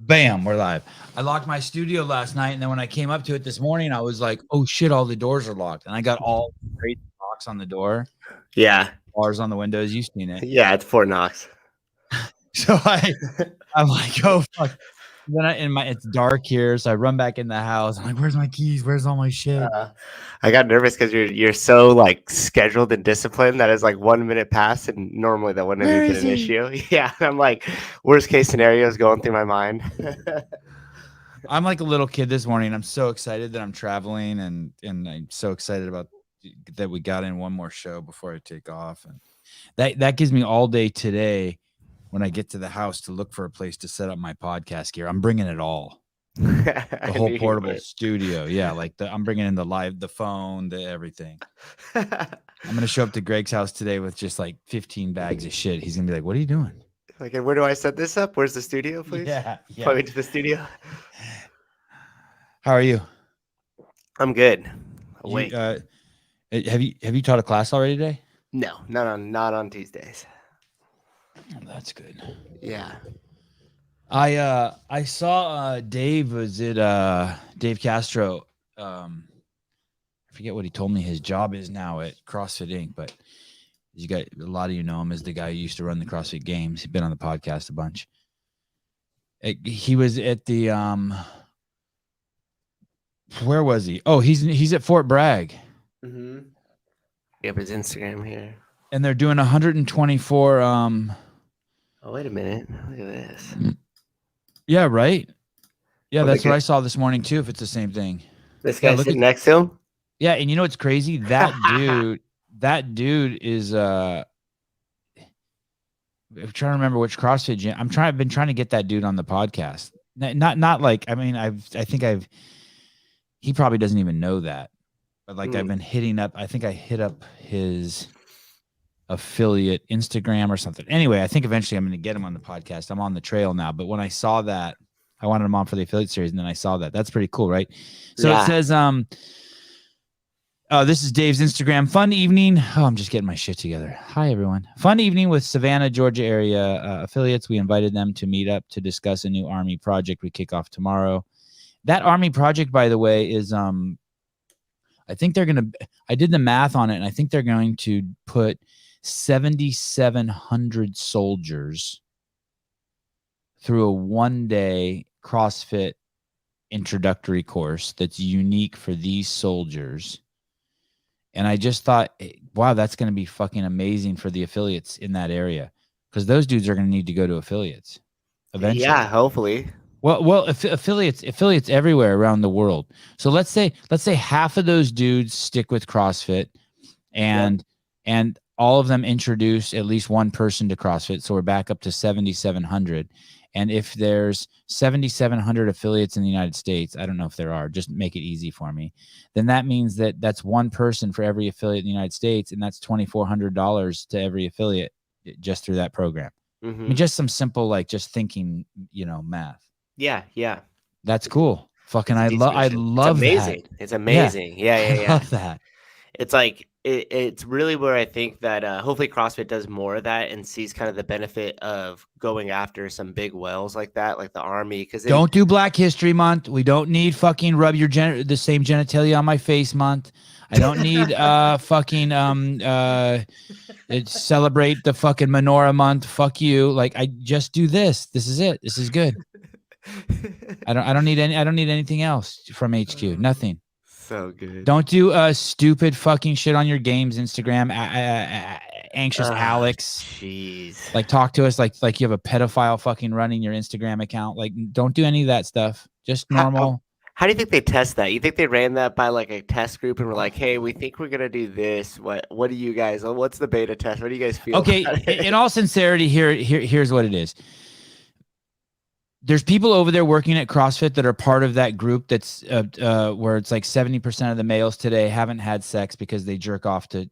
Bam, we're live. I locked my studio last night, and then when I came up to it this morning, I was like, "Oh shit, all the doors are locked." And I got all crazy locks on the door, Yeah. bars on the windows. You've seen it. Yeah, it's Fort Knox. So I'm like, "Oh fuck." Then it's dark here, so I run back in the house. I'm like, "Where's my keys? Where's all my shit?" I got nervous because you're so like scheduled and disciplined that is like 1 minute past, and normally that wouldn't Where have been is an he? issue. Yeah, I'm like worst case scenarios going through my mind. I'm like a little kid this morning. I'm so excited that I'm traveling, and I'm so excited about that we got in one more show before I take off, and that gives me all day today when I get to the house to look for a place to set up my podcast gear. I'm bringing it all. The whole portable studio. Yeah, like I'm bringing in the phone, the everything. I'm going to show up to Greg's house today with just like 15 bags of shit. He's going to be like, "What are you doing?" Like, where do I set this up? Where's the studio, please? Yeah. Point me to the studio. How are you? I'm good. Wait. Have you taught a class already today? No, not on Tuesdays. Oh, that's good. Yeah. I saw Dave was it Dave Castro. I forget what he told me his job is now at CrossFit Inc. But you got a lot of you know him as the guy who used to run the CrossFit Games. He's been on the podcast a bunch. He was at the where was he? Oh, he's at Fort Bragg. Mm-hmm. Yep, his Instagram here. And they're doing 124 Oh, wait a minute. Look at this. Yeah, right. Yeah, that's what I saw this morning too, if it's the same thing. This guy sitting next to him? Yeah, and you know what's crazy? That dude is I'm trying to remember which CrossFit gym. I've been trying to get that dude on the podcast. Not like, I mean, he probably doesn't even know that. But like I've been hitting up, I think I hit up his affiliate Instagram or something. Anyway, I think eventually I'm going to get him on the podcast. I'm on the trail now, but when I saw that, I wanted him on for the affiliate series, and then I saw that. That's pretty cool, right? So It says, this is Dave's Instagram. Fun evening. Oh, I'm just getting my shit together. Hi, everyone. Fun evening with Savannah, Georgia area affiliates. We invited them to meet up to discuss a new Army project we kick off tomorrow. That Army project, by the way, is I think they're going to, I did the math on it, and I think they're going to put 7,700 soldiers through a one-day CrossFit introductory course that's unique for these soldiers. And I just thought, wow, that's going to be fucking amazing for the affiliates in that area, because those dudes are going to need to go to affiliates eventually. Yeah, hopefully. Well, affiliates everywhere around the world. So let's say half of those dudes stick with CrossFit, and all of them introduce at least one person to CrossFit. So we're back up to 7,700. And if there's 7,700 affiliates in the United States, I don't know if there are, just make it easy for me, then that means that's one person for every affiliate in the United States, and that's $2,400 to every affiliate just through that program. Mm-hmm. I mean, just some simple, like, just thinking, math. Yeah. That's cool. Fucking, I love it's amazing. That. It's amazing. Yeah. I love that. It's like, it's really where I think that hopefully CrossFit does more of that and sees kind of the benefit of going after some big wells like that, like the Army. Because don't do Black History Month. We don't need fucking rub the same genitalia on my face month. I don't need celebrate the fucking menorah month. Fuck you. Like, I just do this. This is it. This is good. I don't need anything else from HQ. Nothing. So good. Don't do stupid fucking shit on your games Instagram. Anxious Alex. Jeez. Like, talk to us like you have a pedophile fucking running your Instagram account. Like, don't do any of that stuff. Just normal. How do you think they test that? You think they ran that by like a test group and were like, "Hey, we think we're gonna do this. What do you guys? What's the beta test? What do you guys feel?" Okay, in all sincerity, here's what it is. There's people over there working at CrossFit that are part of that group that's where it's like 70% of the males today haven't had sex because they jerk off to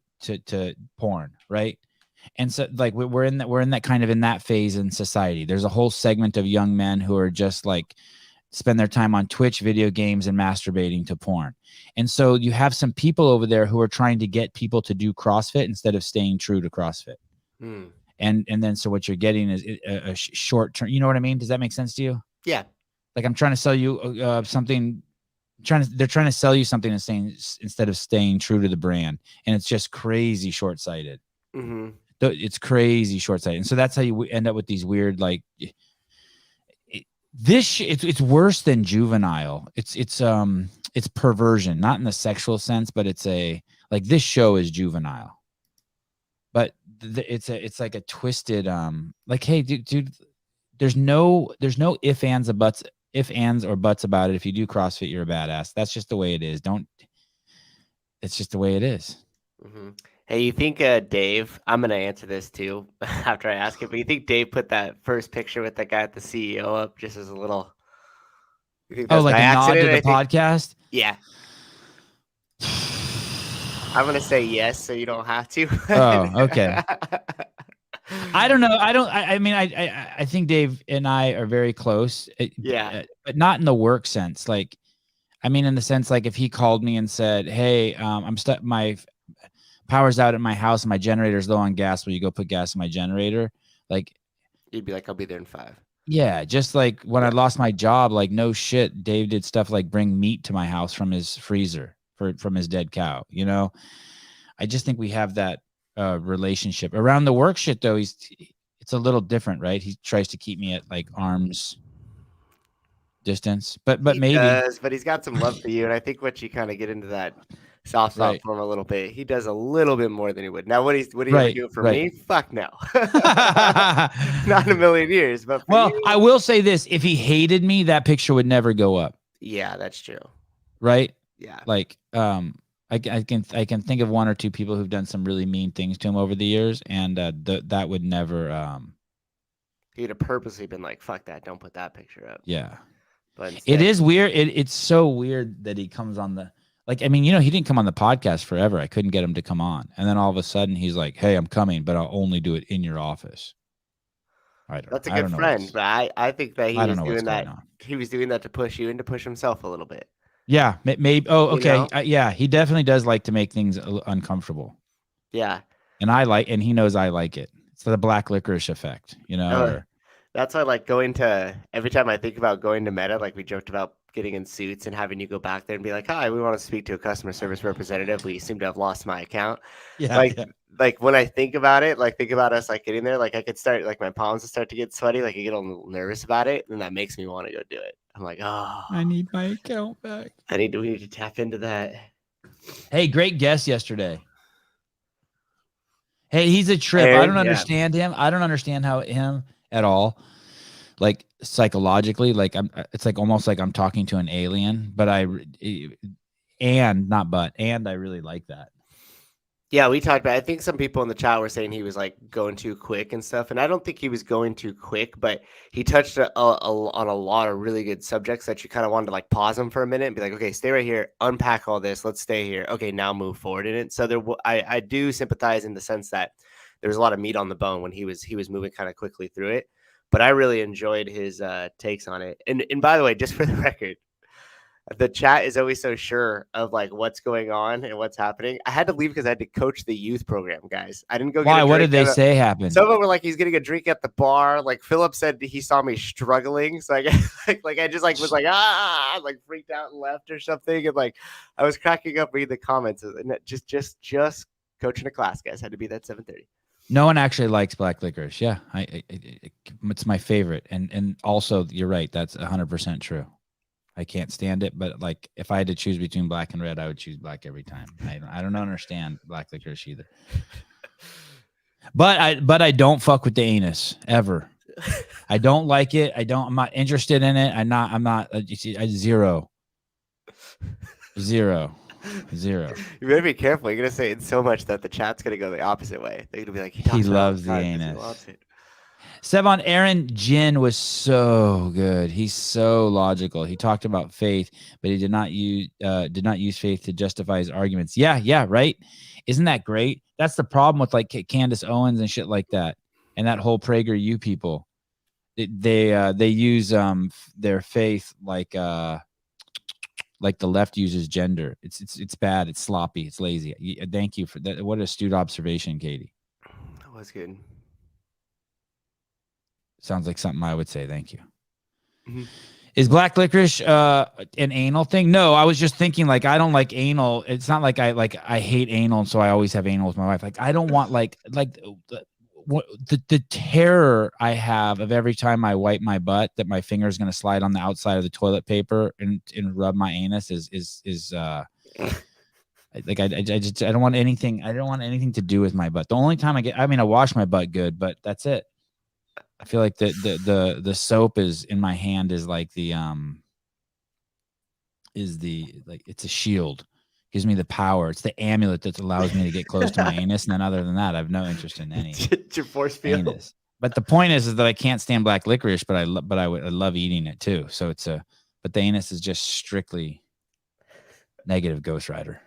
porn, right? And so, like, we're in that kind of in that phase in society. There's a whole segment of young men who are just like spend their time on Twitch, video games, and masturbating to porn. And so you have some people over there who are trying to get people to do CrossFit instead of staying true to CrossFit. And then so what you're getting is a short term. You know what I mean? Does that make sense to you? Yeah. like I'm trying to sell you something. They're trying to sell you something and saying instead of staying true to the brand, and it's just crazy short sighted. Mm-hmm. It's crazy short sighted, and so that's how you end up with these weird like. It's worse than juvenile. It's perversion, not in the sexual sense, but it's a like this show is juvenile, but it's like a twisted like hey dude, there's no if ands or buts about it. If you do CrossFit, you're a badass. That's just the way it is. It's just the way it is. Mm-hmm. Hey, you think Dave? I'm gonna answer this too after I ask it. But you think Dave put that first picture with that guy at the CEO up just as a little? You think that's Like by a nod to accident? the podcast. Yeah. I'm gonna say yes, so you don't have to. Oh, okay. I don't know. I mean, I think Dave and I are very close. Yeah. But not in the work sense. Like, I mean, in the sense, like if he called me and said, "Hey, I'm stuck. My power's out at my house. And my generator's low on gas. Will you go put gas in my generator?" Like, you'd be like, "I'll be there in 5." Yeah, just like when I lost my job, like no shit, Dave did stuff like bring meat to my house from his freezer from his dead cow. You know, I just think we have that relationship around the work shit. Though it's a little different, right? He tries to keep me at like arm's distance, but He maybe does, but he's got some love for you, and I think once you kind of get into that soft spot right, for him a little bit, he does a little bit more than he would. Now, would he ever right, do it for right. me? Fuck no, not in a million years. But for well, you, I will say this: if he hated me, that picture would never go up. yeah, that's true. Right? Yeah. Like, I can think of one or two people who've done some really mean things to him over the years, and that would never. He'd have purposely been like, "Fuck that! Don't put that picture up." Yeah. But instead, It is weird. It's so weird that he comes on the like. I mean, he didn't come on the podcast forever. I couldn't get him to come on, and then all of a sudden he's like, "Hey, I'm coming, but I'll only do it in your office." that's a good friend, but I think that he I don't was know what's doing going that. on. He was doing that to push you and to push himself a little bit. Yeah, maybe. Oh, You okay. know? Yeah, he definitely does like to make things uncomfortable, Yeah. and he knows I like it. It's the black licorice effect, Or That's why, like, going to every time I think about going to Meta, like we joked about getting in suits and having you go back there and be like, "Hi, we want to speak to a customer service representative. We seem to have lost my account." yeah, Like, yeah. like when I think about it, like think about us like getting there, like I could start like my palms would start to get sweaty, like I get a little nervous about it, and that makes me want to go do it. I'm like, oh, I need my account back. we need to tap into that. Hey, great guest yesterday. Hey, he's a trip. I Aaron, don't yeah. understand him. I don't understand him at all. Like psychologically, like it's like almost like I'm talking to an alien, but I really like that. Yeah, we talked about I think some people in the chat were saying he was like going too quick and stuff, and I don't think he was going too quick, but he touched on a lot of really good subjects that you kind of wanted to like pause him for a minute and be like, okay, stay right here, unpack all this, let's stay here. Okay, now move forward in it. So I do sympathize in the sense that there was a lot of meat on the bone when he was moving kind of quickly through it, but I really enjoyed his takes on it. And by the way, just for the record, the chat is always so sure of like what's going on and what's happening. I had to leave because I had to coach the youth program, guys. I didn't go. Why? What did they say happened? Some of them were like, he's getting a drink at the bar. Like Philip said, he saw me struggling, so I like I just like was like like freaked out and left or something, and like I was cracking up reading the comments. And just coaching a class, guys. Had to be that 7:30. No one actually likes black licorice. Yeah, it's my favorite, and also you're right. That's 100% true. I can't stand it, but like if I had to choose between black and red, I would choose black every time. I don't understand black licorice either. But I don't fuck with the anus ever. I don't like it. I'm not interested in it. I'm not zero. You better be careful. You're gonna say it so much that the chat's gonna go the opposite way. They're gonna be like, he loves the anus. Sevan, Aaron Jin was so good. He's so logical. He talked about faith, but he did not use faith to justify his arguments. Yeah, right. Isn't that great? That's the problem with like Candace Owens and shit like that, and that whole PragerU people. They use their faith like the left uses gender. It's bad. It's sloppy. It's lazy. Thank you for that. What an astute observation, Katie. That was good. Sounds like something I would say. Thank you. Mm-hmm. Is black licorice an anal thing? No, I was just thinking like I don't like anal. It's not like I hate anal, and so I always have anal with my wife. Like I don't want like the terror I have of every time I wipe my butt that my finger is going to slide on the outside of the toilet paper and rub my anus is like I don't want anything. I don't want anything to do with my butt. The only time I wash my butt good, but that's it. I feel like the soap is in my hand is like it's a shield. Gives me the power. It's the amulet that allows me to get close to my anus. And then other than that, I have no interest in any your force field. Anus. But the point is that I can't stand black licorice, but I love eating it too. So but the anus is just strictly negative Ghost Rider.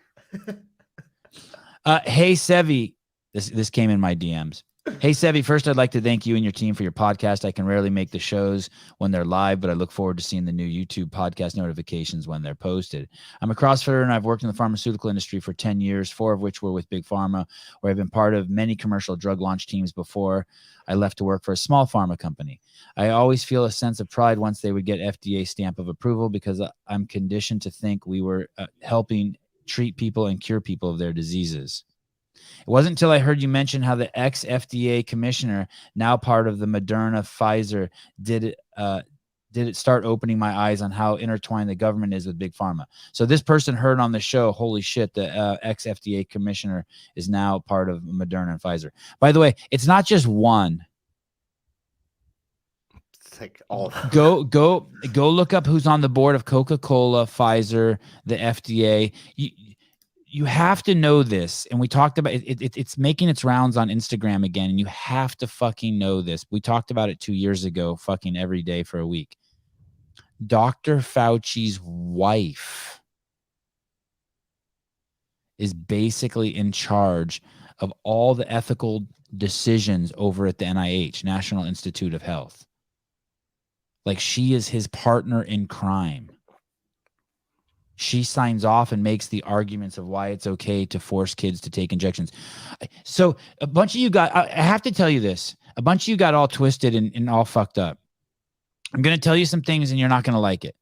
Hey Sevi, this came in my DMs. Hey Sevi, first I'd like to thank you and your team for your podcast. I can rarely make the shows when they're live, but I look forward to seeing the new YouTube podcast notifications when they're posted. I'm a CrossFitter and I've worked in the pharmaceutical industry for 10 years, 4 of which were with Big Pharma, where I've been part of many commercial drug launch teams before I left to work for a small pharma company. I always feel a sense of pride once they would get FDA stamp of approval because I'm conditioned to think we were helping treat people and cure people of their diseases. It wasn't until I heard you mention how the ex-FDA commissioner, now part of the Moderna Pfizer, did it start opening my eyes on how intertwined the government is with Big Pharma. So this person heard on the show, holy shit, the ex-FDA commissioner is now part of Moderna and Pfizer. By the way, it's not just one. It's like all. Go look up who's on the board of Coca-Cola, Pfizer, the FDA. You have to know this, and we talked about it. It's making its rounds on Instagram again, and you have to fucking know this. We talked about it 2 years ago, fucking every day for a week. Dr. Fauci's wife is basically in charge of all the ethical decisions over at the NIH, National Institute of Health. Like she is his partner in crime. She signs off and makes the arguments of why it's okay to force kids to take injections. So a bunch of you I have to tell you this, a bunch of you got all twisted and all fucked up. I'm going to tell you some things and you're not going to like it.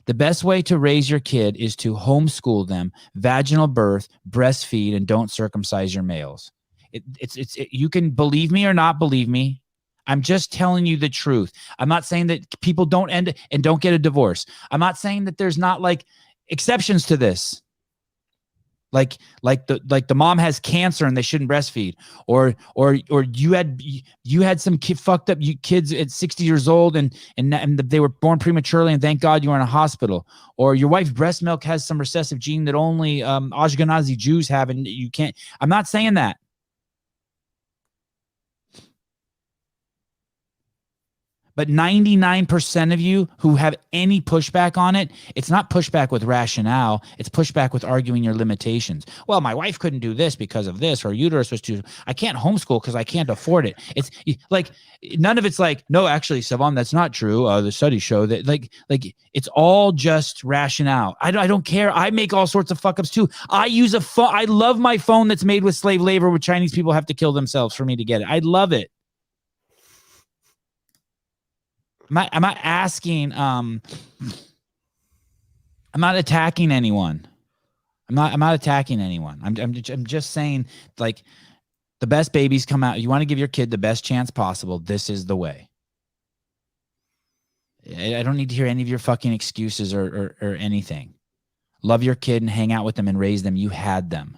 The best way to raise your kid is to homeschool them, vaginal birth, breastfeed, and don't circumcise your males. You can believe me or not believe me. I'm just telling you the truth. I'm not saying that people don't end and don't get a divorce. I'm not saying that there's not like exceptions to this. Like the mom has cancer and they shouldn't breastfeed, or you had some fucked up kids at 60 years old and they were born prematurely and thank God you were in a hospital, or your wife's breast milk has some recessive gene that only Ashkenazi Jews have and you can't. I'm not saying that. But 99% of you who have any pushback on it, it's not pushback with rationale. It's pushback with arguing your limitations. Well, my wife couldn't do this because of this. Her uterus was too. I can't homeschool because I can't afford it. It's like none of it's like, no, actually, Sevan, that's not true. The studies show that like it's all just rationale. I don't care. I make all sorts of fuck ups too. I use a phone. I love my phone that's made with slave labor where Chinese people have to kill themselves for me to get it. I love it. I'm not asking. I'm not attacking anyone. I'm not attacking anyone. I'm just saying, like, the best babies come out. You want to give your kid the best chance possible. This is the way. I don't need to hear any of your fucking excuses or anything. Love your kid and hang out with them and raise them. You had them.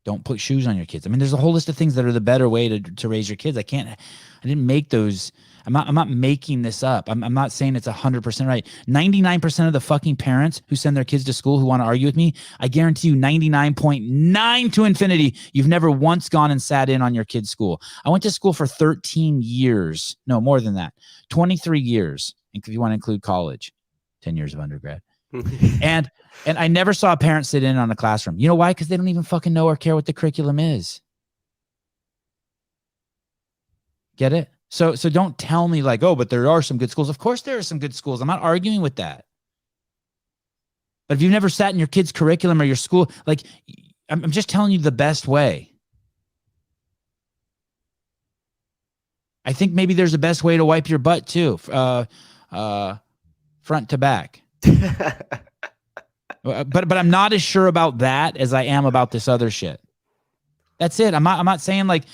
Don't put shoes on your kids. I mean, there's a whole list of things that are the better way to raise your kids. I didn't make those. I'm not making this up. I'm not saying it's 100% right. 99% of the fucking parents who send their kids to school who want to argue with me, I guarantee you 99.9 to infinity, you've never once gone and sat in on your kid's school. I went to school for 13 years. No, more than that. 23 years, if you want to include college. 10 years of undergrad. And I never saw a parent sit in on a classroom. You know why? Because they don't even fucking know or care what the curriculum is. Get it? So don't tell me like, oh, but there are some good schools. Of course there are some good schools. I'm not arguing with that. But if you've never sat in your kid's curriculum or your school, like, I'm just telling you the best way. I think maybe there's a best way to wipe your butt too, front to back. But I'm not as sure about that as I am about this other shit. That's it. I'm not saying like,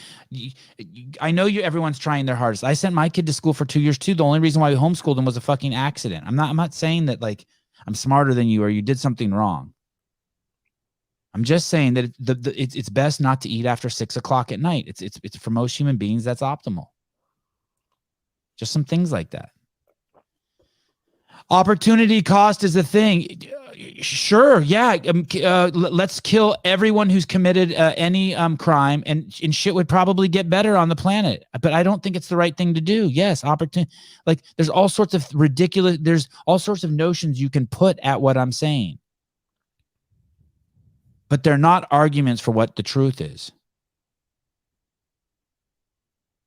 I know everyone's trying their hardest. I sent my kid to school for 2 years too. The only reason why we homeschooled him was a fucking accident. I'm not saying that like I'm smarter than you or you did something wrong. I'm just saying that it's best not to eat after 6 o'clock at night. It's for most human beings, that's optimal. Just some things like that. Opportunity cost is a thing. Sure, yeah. Let's kill everyone who's committed any crime, and shit would probably get better on the planet. But I don't think it's the right thing to do. Yes, opportunity. Like there's all sorts of ridiculous. There's all sorts of notions you can put at what I'm saying, but they're not arguments for what the truth is.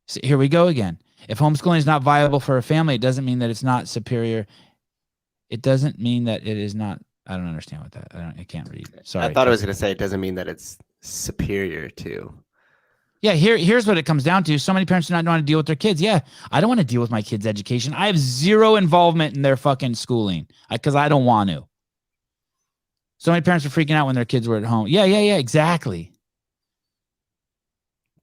So here we go again. If homeschooling is not viable for a family, it doesn't mean that it's not superior. It doesn't mean that it is not. I don't understand what that. I can't read. Sorry. I thought I was going to say it doesn't mean that it's superior to. Yeah, here's what it comes down to. So many parents do not want to deal with their kids. Yeah, I don't want to deal with my kids' education. I have zero involvement in their fucking schooling because I don't want to. So many parents are freaking out when their kids were at home. Yeah, exactly.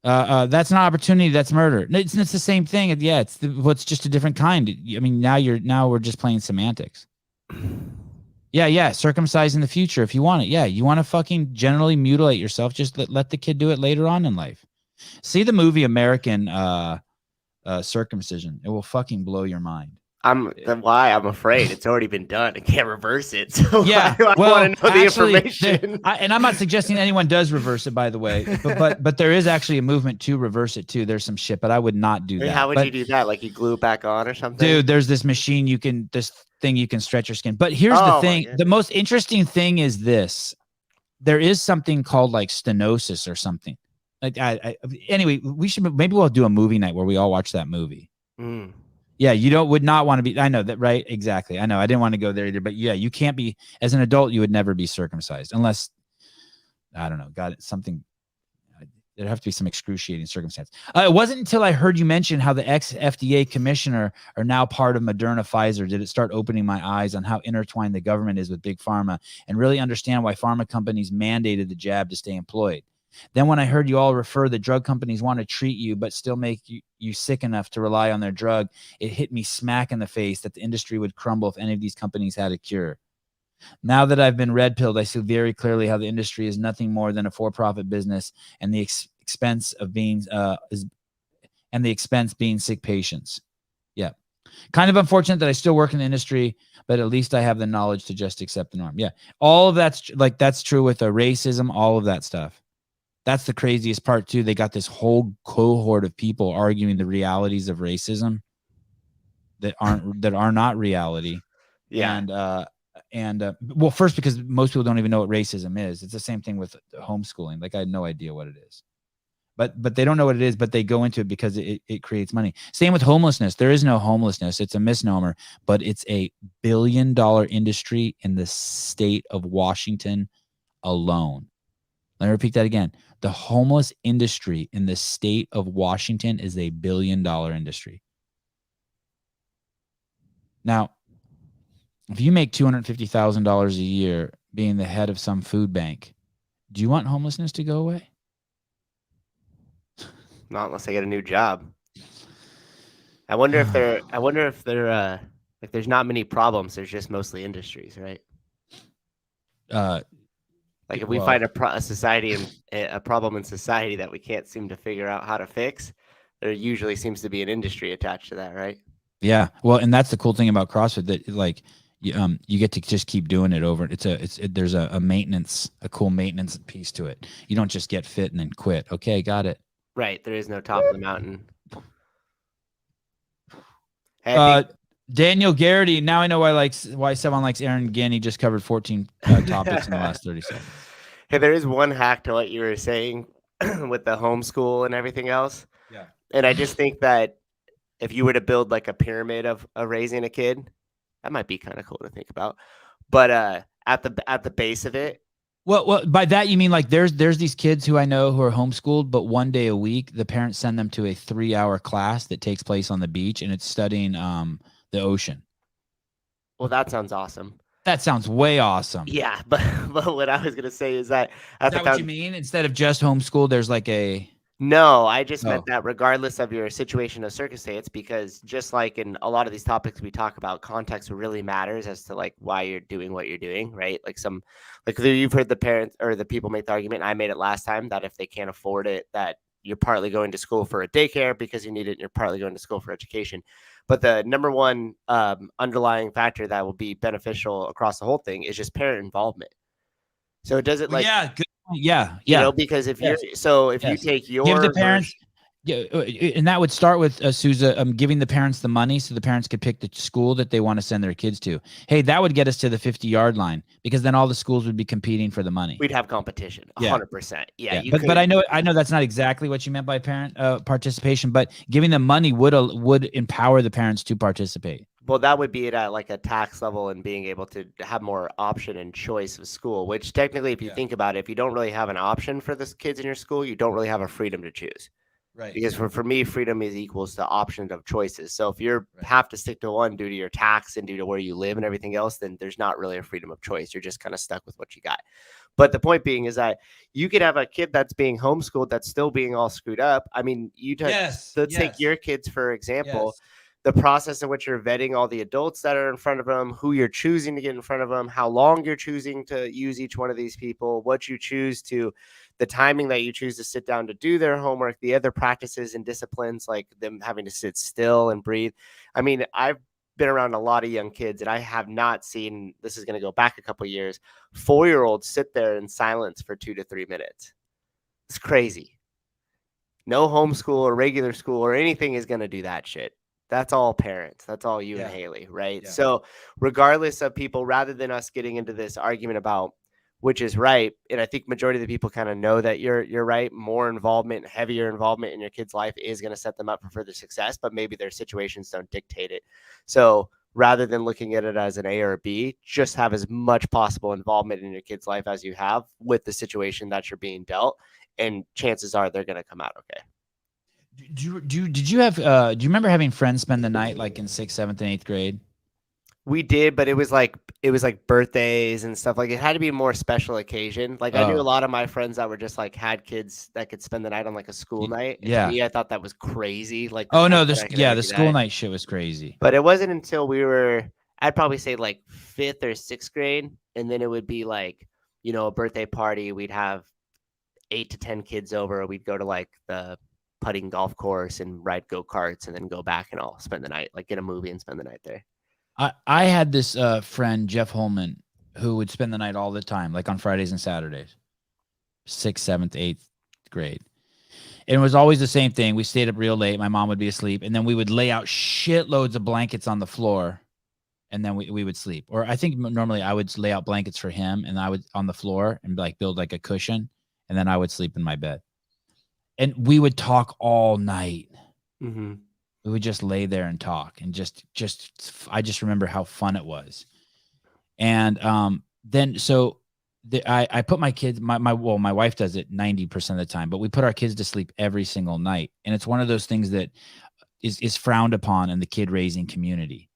That's not opportunity. That's murder. It's the same thing. Yeah, it's just a different kind. I mean, now we're just playing semantics. Yeah. Circumcise in the future if you want it. Yeah, you want to fucking generally mutilate yourself. Just let the kid do it later on in life. See the movie American Circumcision. It will fucking blow your mind. I'm afraid it's already been done. I can't reverse it. So yeah, I want to know the information. And I'm not suggesting anyone does reverse it, by the way. But there is actually a movement to reverse it too. There's some shit, but I would not do that. How would you do that? Like you glue it back on or something? Dude, there's this machine this thing you can stretch your skin. But here's the thing: the most interesting thing is this. There is something called like stenosis or something. Like anyway, maybe we'll do a movie night where we all watch that movie. Mm. Yeah, would not want to be. I know that, right? Exactly. I know. I didn't want to go there either, but yeah, you can't be as an adult. You would never be circumcised unless, I don't know, something. There'd have to be some excruciating circumstance. It wasn't until I heard you mention how the ex-FDA commissioner are now part of Moderna, Pfizer, did it start opening my eyes on how intertwined the government is with big pharma and really understand why pharma companies mandated the jab to stay employed. Then when I heard you all refer that drug companies want to treat you but still make you sick enough to rely on their drug, it hit me smack in the face that the industry would crumble if any of these companies had a cure. Now that I've been red-pilled, I see very clearly how the industry is nothing more than a for-profit business, and the expense being sick patients. Yeah, kind of unfortunate that I still work in the industry, but at least I have the knowledge to just accept the norm. Yeah, all of that's true with racism, all of that stuff. That's the craziest part too. They got this whole cohort of people arguing the realities of racism that are not reality. Yeah. And well, first, because most people don't even know what racism is. It's the same thing with homeschooling. Like I had no idea what it is, but they don't know what it is, but they go into it because it creates money. Same with homelessness. There is no homelessness. It's a misnomer, but it's a $1 billion industry in the state of Washington alone. Let me repeat that again. The homeless industry in the state of Washington is a $1 billion industry. Now, if you make $250,000 a year being the head of some food bank, do you want homelessness to go away? Not unless I get a new job. I wonder if they're like there's not many problems. There's just mostly industries, right? Like if we find a society and a problem in society that we can't seem to figure out how to fix, there usually seems to be an industry attached to that, right? Yeah. Well, and that's the cool thing about CrossFit, that like you get to just keep doing it over. There's a maintenance, a cool maintenance piece to it. You don't just get fit and then quit. Okay, got it. Right. There is no top of the mountain. Hey, Daniel Garrity. Now I know why Sevan likes Aaron again. He just covered 14 topics in the last 30 seconds. Hey, there is one hack to what you were saying with the homeschool and everything else. Yeah. And I just think that if you were to build like a pyramid of raising a kid, that might be kind of cool to think about. But at the base of it Well, by that you mean like there's these kids who I know who are homeschooled, but one day a week the parents send them to a 3-hour class that takes place on the beach, and it's studying the ocean. Well, that sounds awesome. That sounds way awesome. Yeah, but what I was gonna say is that Is at the that what you found mean? Instead of just homeschool, there's like a no, I just meant oh that regardless of your situation or circumstance, because just like in a lot of these topics we talk about, context really matters as to like why you're doing what you're doing, right? Like you've heard the parents or the people make the argument, and I made it last time, that if they can't afford it, that you're partly going to school for a daycare because you need it, and you're partly going to school for education. But the number one underlying factor that will be beneficial across the whole thing is just parent involvement. So it doesn't well, like, yeah, good point. Yeah, because if yes, if you yes. take Give the your parents, version. yeah, and that would start with Souza giving the parents the money so the parents could pick the school that they want to send their kids to. Hey, that would get us to the 50-yard line because then all the schools would be competing for the money. We'd have competition, Yeah, 100%. Yeah, yeah. you But could. I know that's not exactly what you meant by parent participation, but giving them money would empower the parents to participate. Well, that would be it at like a tax level and being able to have more option and choice of school, which technically, if you Yeah, think about it, if you don't really have an option for the kids in your school, you don't really have a freedom to choose. right, Because for me, freedom is equals to options of choices. So if you right. have to stick to one due to your tax and due to where you live and everything else, then there's not really a freedom of choice. You're just kind of stuck with what you got. But the point being is that you could have a kid that's being homeschooled that's still being all screwed up. I mean, Yes, let's take yes, your kids for example. yes. The process in which you're vetting all the adults that are in front of them, who you're choosing to get in front of them, how long you're choosing to use each one of these people, what you choose to, the timing that you choose to sit down to do their homework, the other practices and disciplines like them having to sit still and breathe. I mean, I've been around a lot of young kids and I have not seen, this is going to go back a couple of years, 4-year-olds sit there in silence for 2 to 3 minutes. It's crazy. No homeschool or regular school or anything is going to do that shit. That's all parents. That's all you and Yeah, Haley, right? yeah. So, regardless of people, rather than us getting into this argument about which is right, and I think majority of the people kind of know that you're right. More involvement, heavier involvement in your kid's life is going to set them up for further success, but maybe their situations don't dictate it. So, rather than looking at it as an A or a B, just have as much possible involvement in your kid's life as you have with the situation that you're being dealt, and chances are they're going to come out okay. Did you have do you remember having friends spend the night like in 6th, 7th, and 8th grade? We did, but it was like birthdays and stuff. Like it had to be a more special occasion. Like I knew a Oh, lot of my friends that were just like had kids that could spend the night on like a school night. And to yeah. me, I thought that was crazy. Like the Oh fact no, that this I could yeah, ever the do school that. night shit was crazy. But it wasn't until we were, I'd probably say like 5th or 6th grade, and then it would be like, a birthday party. We'd have 8 to 10 kids over. We'd go to like the putting golf course and ride go-karts and then go back and all spend the night, like get a movie and spend the night there. I had this friend Jeff Holman who would spend the night all the time, like on Fridays and Saturdays, 6th, 7th, 8th grade. And it was always the same thing. We stayed up real late. My mom would be asleep, and then we would lay out shitloads of blankets on the floor, and then we would sleep. Or I think normally I would lay out blankets for him, and I would on the floor and like build like a cushion, and then I would sleep in my bed. And we would talk all night. Mm-hmm. We would just lay there and talk, and I just remember how fun it was. And then so I put my kids, my wife does it 90% of the time, but we put our kids to sleep every single night. And it's one of those things that is frowned upon in the kid raising community.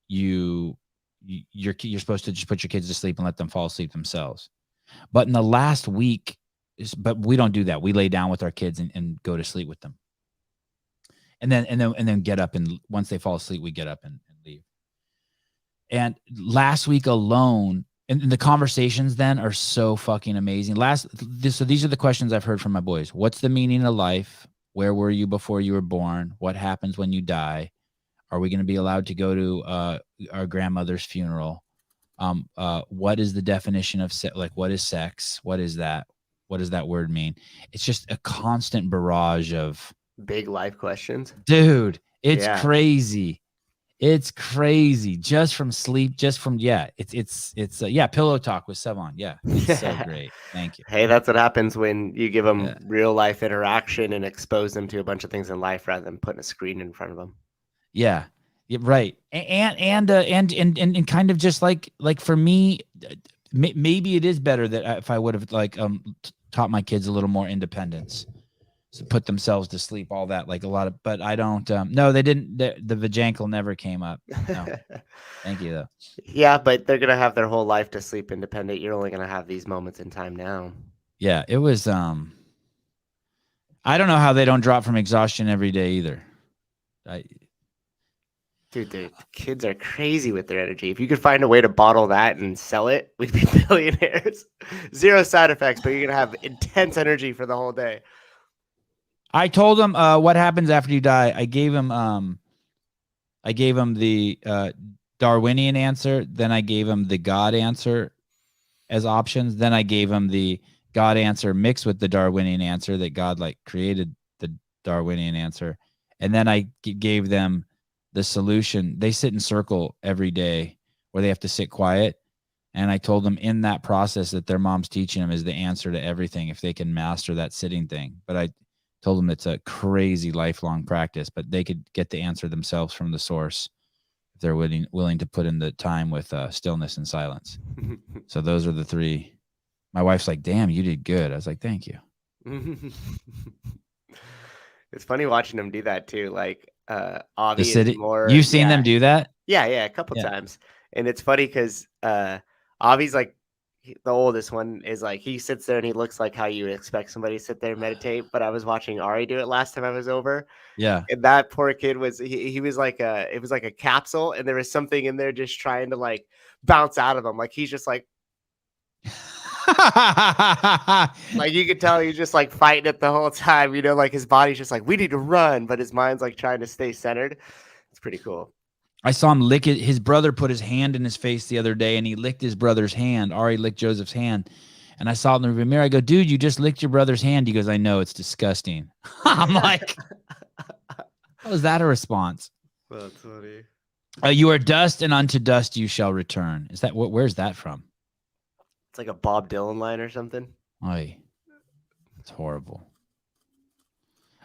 You're supposed to just put your kids to sleep and let them fall asleep themselves. But in the last week, but we don't do that. We lay down with our kids and go to sleep with them. And then get up, and once they fall asleep, we get up and leave. And last week alone, and the conversations then are so fucking amazing. So these are the questions I've heard from my boys. What's the meaning of life? Where were you before you were born? What happens when you die? Are we going to be allowed to go to our grandmother's funeral? What is the definition of like what is sex? What is that? What does that word mean? It's just a constant barrage of Big life questions. dude. It's Yeah. crazy. It's crazy just from sleep, just from it's pillow talk with Sevan. Yeah, it's so great. Thank you. Hey, that's what happens when you give them real life interaction and expose them to a bunch of things in life rather than putting a screen in front of them. Yeah, right. And kind of just like for me, maybe it is better that if I would have like taught my kids a little more independence, so put themselves to sleep, all that, like a lot of, but I don't, no, they didn't, the vajankle never came up. No, thank you though. Yeah, but they're gonna have their whole life to sleep independent. You're only gonna have these moments in time now. Yeah, it was, I don't know how they don't drop from exhaustion every day either. Dude, the kids are crazy with their energy. If you could find a way to bottle that and sell it, we'd be billionaires. 0 side effects, but you're gonna have intense energy for the whole day. I told him what happens after you die. I gave him the Darwinian answer, then I gave him the God answer as options, then I gave him the God answer mixed with the Darwinian answer, that God like created the Darwinian answer, and then I gave them the solution. They sit in circle every day where they have to sit quiet, and I told them in that process that their mom's teaching them is the answer to everything if they can master that sitting thing. But I told them it's a crazy lifelong practice, but they could get the answer themselves from the source if they're willing to put in the time with stillness and silence. So those are the 3. My wife's like, damn, you did good. I was like, thank you. It's funny watching them do that too. Like Avi The city, is more. you've seen them do that? Yeah, a couple times. And it's funny because Avi's like the oldest one is like he sits there and he looks like how you would expect somebody to sit there and meditate. But I was watching Ari do it last time I was over. Yeah. And that poor kid was he was like it was like a capsule, and there was something in there just trying to like bounce out of him. Like he's just like like you could tell he's just like fighting it the whole time, you know, like his body's just like, we need to run, but his mind's like trying to stay centered. It's pretty cool. I saw him lick it. His brother put his hand in his face the other day, and he licked his brother's hand. Ari licked Joseph's hand. And I saw it in the mirror. I go, dude, you just licked your brother's hand. He goes, I know, it's disgusting. I'm like, how is that a response? That's funny. You are dust, and unto dust you shall return. Is that where's that from? It's like a Bob Dylan line or something. Oy. It's horrible.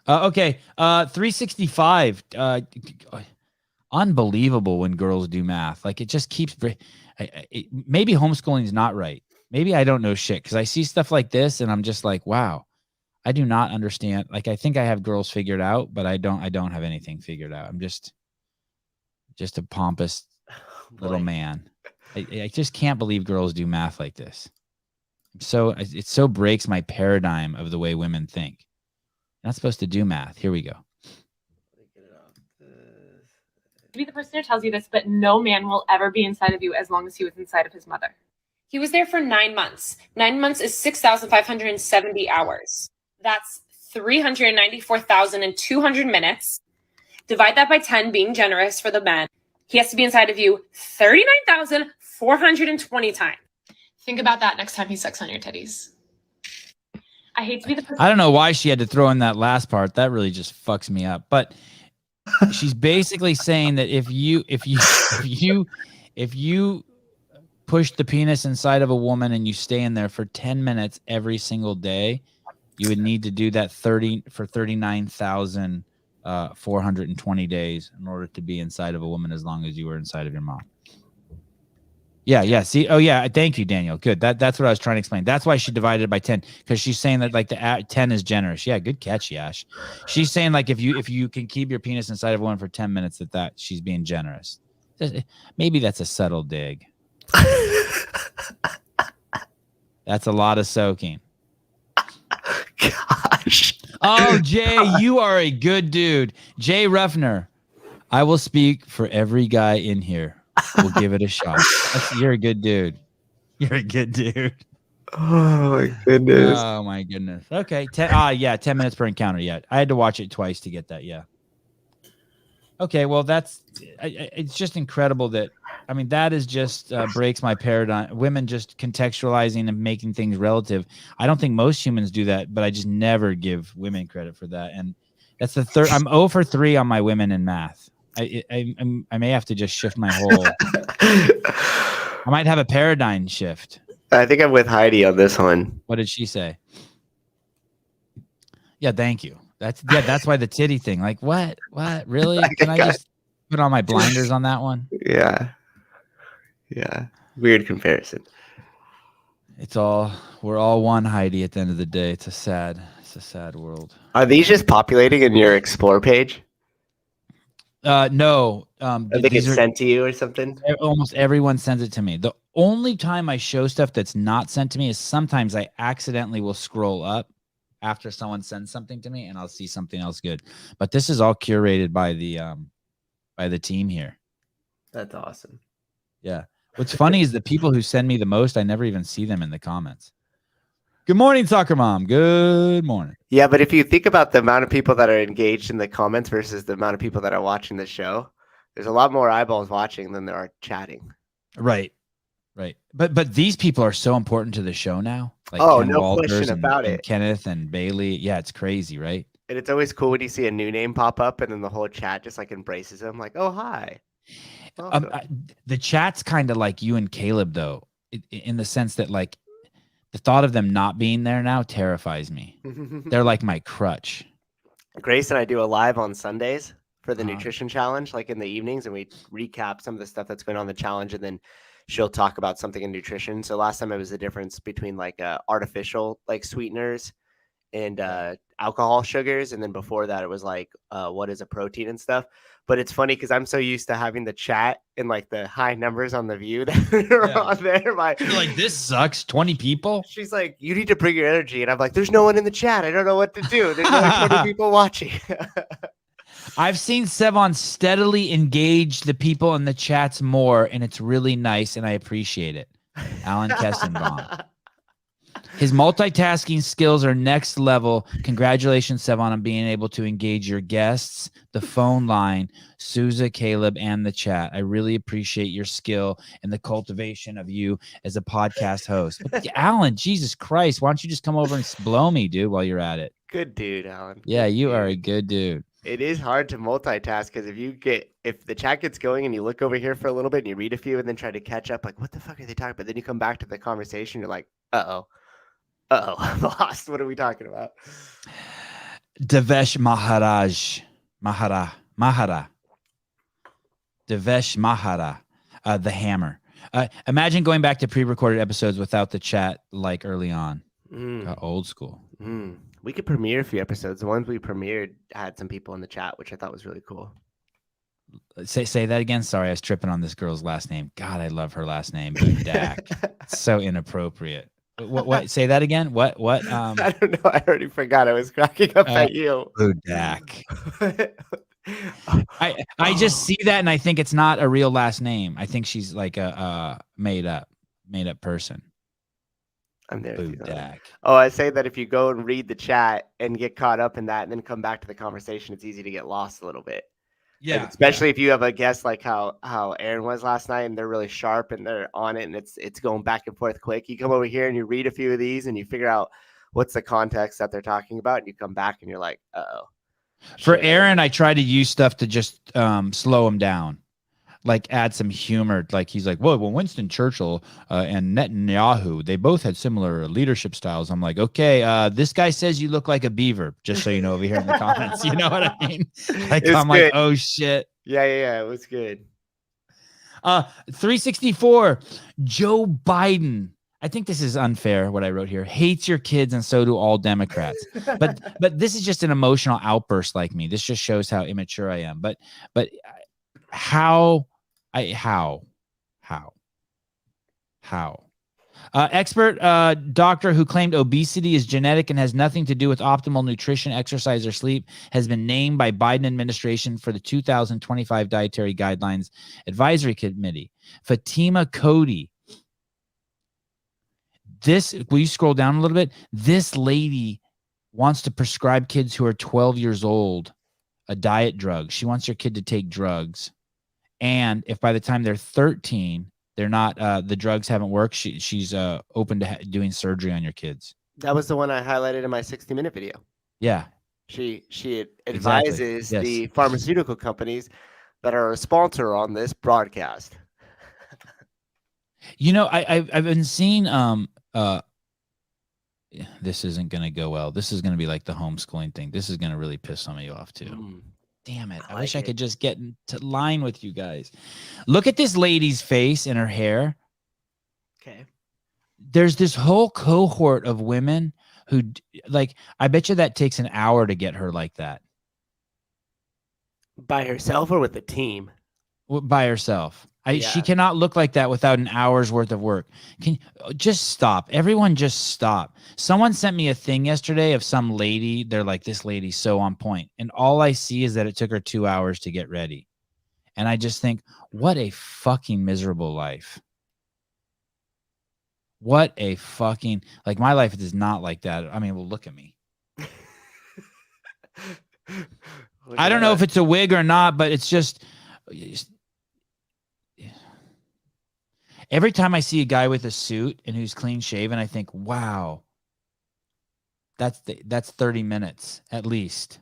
Okay. 365. Unbelievable when girls do math. Like it just keeps. Maybe homeschooling is not right. Maybe I don't know shit because I see stuff like this and I'm just like, wow, I do not understand. Like I think I have girls figured out, but I don't have anything figured out. I'm just a pompous little man. I just can't believe girls do math like this. So it so breaks my paradigm of the way women think. You're not supposed to do math. Here we go. Be the person who tells you this, but no man will ever be inside of you as long as he was inside of his mother. He was there for 9 months. 9 months is 6,570 hours. That's 394,200 minutes. Divide that by 10, being generous for the men. He has to be inside of you 39,420 times. Think about that next time he sucks on your titties. I hate to be the person. I don't know why she had to throw in that last part. That really just fucks me up. But she's basically saying that if you push the penis inside of a woman and you stay in there for 10 minutes every single day, you would need to do that 39,420 days in order to be inside of a woman as long as you were inside of your mom. Yeah. See, oh yeah. Thank you, Daniel. Good. That's what I was trying to explain. That's why she divided it by 10, because she's saying that like the 10 is generous. Yeah, good catch, Yash. She's saying like if you can keep your penis inside of a woman for 10 minutes, that she's being generous. Maybe that's a subtle dig. That's a lot of soaking. Gosh. Oh, Jay, you are a good dude. Jay Ruffner. I will speak for every guy in here. We'll give it a shot. You're a good dude. You're a good dude. Oh my goodness. Oh my goodness. Okay. 10 minutes per encounter. Yeah. I had to watch it twice to get that. Yeah. Okay. Well, it's just incredible that is just breaks my paradigm. Women just contextualizing and making things relative. I don't think most humans do that, but I just never give women credit for that. And that's the third. I'm 0 for 3 on my women in math. I may have to just shift my whole. I might have a paradigm shift. I think I'm with Heidi on this one. What did she say? Yeah, thank you. That's why the titty thing. Like, what? Really? Can I just put on my blinders on that one? Yeah. Weird comparison. we're all one, Heidi, at the end of the day. It's a sad world. Are these just populating in your explore page? No. Or they get sent to you or something? Almost everyone sends it to me. The only time I show stuff that's not sent to me is sometimes I accidentally will scroll up after someone sends something to me and I'll see something else good. But this is all curated by the team here. That's awesome. Yeah. What's funny is the people who send me the most, I never even see them in the comments. Good morning, soccer mom. Good morning. Yeah, but if you think about the amount of people that are engaged in the comments versus the amount of people that are watching the show, there's a lot more eyeballs watching than there are chatting. Right. But these people are so important to the show now. Like Ken no Walters question about it. And Kenneth and Bailey. Yeah, it's crazy, right? And it's always cool when you see a new name pop up and then the whole chat just like embraces them. Like, oh, hi. The chat's kind of like you and Caleb, though, in the sense that like the thought of them not being there now terrifies me. They're like my crutch. Grace and I do a live on Sundays for the nutrition challenge, like in the evenings, and we recap some of the stuff that's going on in the challenge, and then she'll talk about something in nutrition. So last time it was the difference between like artificial like sweeteners and alcohol sugars, and then before that it was like what is a protein and stuff. But it's funny because I'm so used to having the chat and like the high numbers on the view that are on there. You're like, this sucks. 20 people. She's like, you need to bring your energy, and I'm like, there's no one in the chat. I don't know what to do. There's only 20 people watching. I've seen Sevan steadily engage the people in the chats more, and it's really nice, and I appreciate it. Alan Kestenbaum. His multitasking skills are next level. Congratulations, Sevan, on being able to engage your guests, the phone line, Souza, Caleb, and the chat. I really appreciate your skill and the cultivation of you as a podcast host. But, Alan, Jesus Christ, why don't you just come over and blow me, dude, while you're at it? Good dude, Alan. Yeah, you are a good dude. It is hard to multitask because if the chat gets going and you look over here for a little bit and you read a few and then try to catch up, like, what the fuck are they talking about? Then you come back to the conversation, you're like, uh-oh, I'm lost. What are we talking about? Devesh Mahara. Devesh Mahara, the hammer. Imagine going back to pre-recorded episodes without the chat like early on. Old school. We could premiere a few episodes. The ones we premiered had some people in the chat, which I thought was really cool. Say that again. Sorry, I was tripping on this girl's last name. God, I love her last name. Dak. It's so inappropriate. What? Say that again. What? I don't know. I already forgot. I was cracking up at you. Dak. I just see that and I think it's not a real last name. I think she's like a made up person. I'm there. Dak. Oh, I say that if you go and read the chat and get caught up in that and then come back to the conversation, it's easy to get lost a little bit. Yeah. Like, especially if you have a guest like how Aaron was last night and they're really sharp and they're on it and it's going back and forth quick. You come over here and you read a few of these and you figure out what's the context that they're talking about and you come back and you're like, uh-oh. For Aaron, I try to use stuff to just slow him down, like add some humor. Like he's like, well, Winston Churchill and Netanyahu, they both had similar leadership styles. I'm like, okay, this guy says you look like a beaver, just so you know over here in the comments. You know what I mean? Like, I'm good. Like, oh, shit. Yeah, it was good. 364, Joe Biden. I think this is unfair, what I wrote here. Hates your kids, and so do all Democrats. But this is just an emotional outburst like me. This just shows how immature I am. But how? Expert doctor who claimed obesity is genetic and has nothing to do with optimal nutrition, exercise, or sleep has been named by Biden administration for the 2025 Dietary Guidelines Advisory Committee. Fatima Cody. Will you scroll down a little bit? This lady wants to prescribe kids who are 12 years old a diet drug. She wants your kid to take drugs. And if by the time they're 13, they're not, the drugs haven't worked, she's open to doing surgery on your kids. That was the one I highlighted in my 60-minute video. Yeah. She advises the pharmaceutical companies that are a sponsor on this broadcast. You know, I've been seeing, this isn't going to go well. This is going to be like the homeschooling thing. This is going to really piss some of you off too. Damn it. I wish I could just get into line with you guys. Look at this lady's face and her hair. Okay. there's this whole cohort of women who like, I bet you that takes an hour to get her like that By herself or with the team? by herself. She Yeah. cannot look like that without an hour's worth of work. Can just stop. Everyone just stop. Someone sent me a thing yesterday of some lady. They're like, this lady's so on point. And all I see is that it took her 2 hours to get ready. And I just think, what a fucking miserable life. What a fucking, like, my life is not like that. I mean, well, look at me. I don't know if it's a wig or not, but it's just every time I see a guy with a suit and who's clean shaven, I think, wow, that's 30 minutes at least.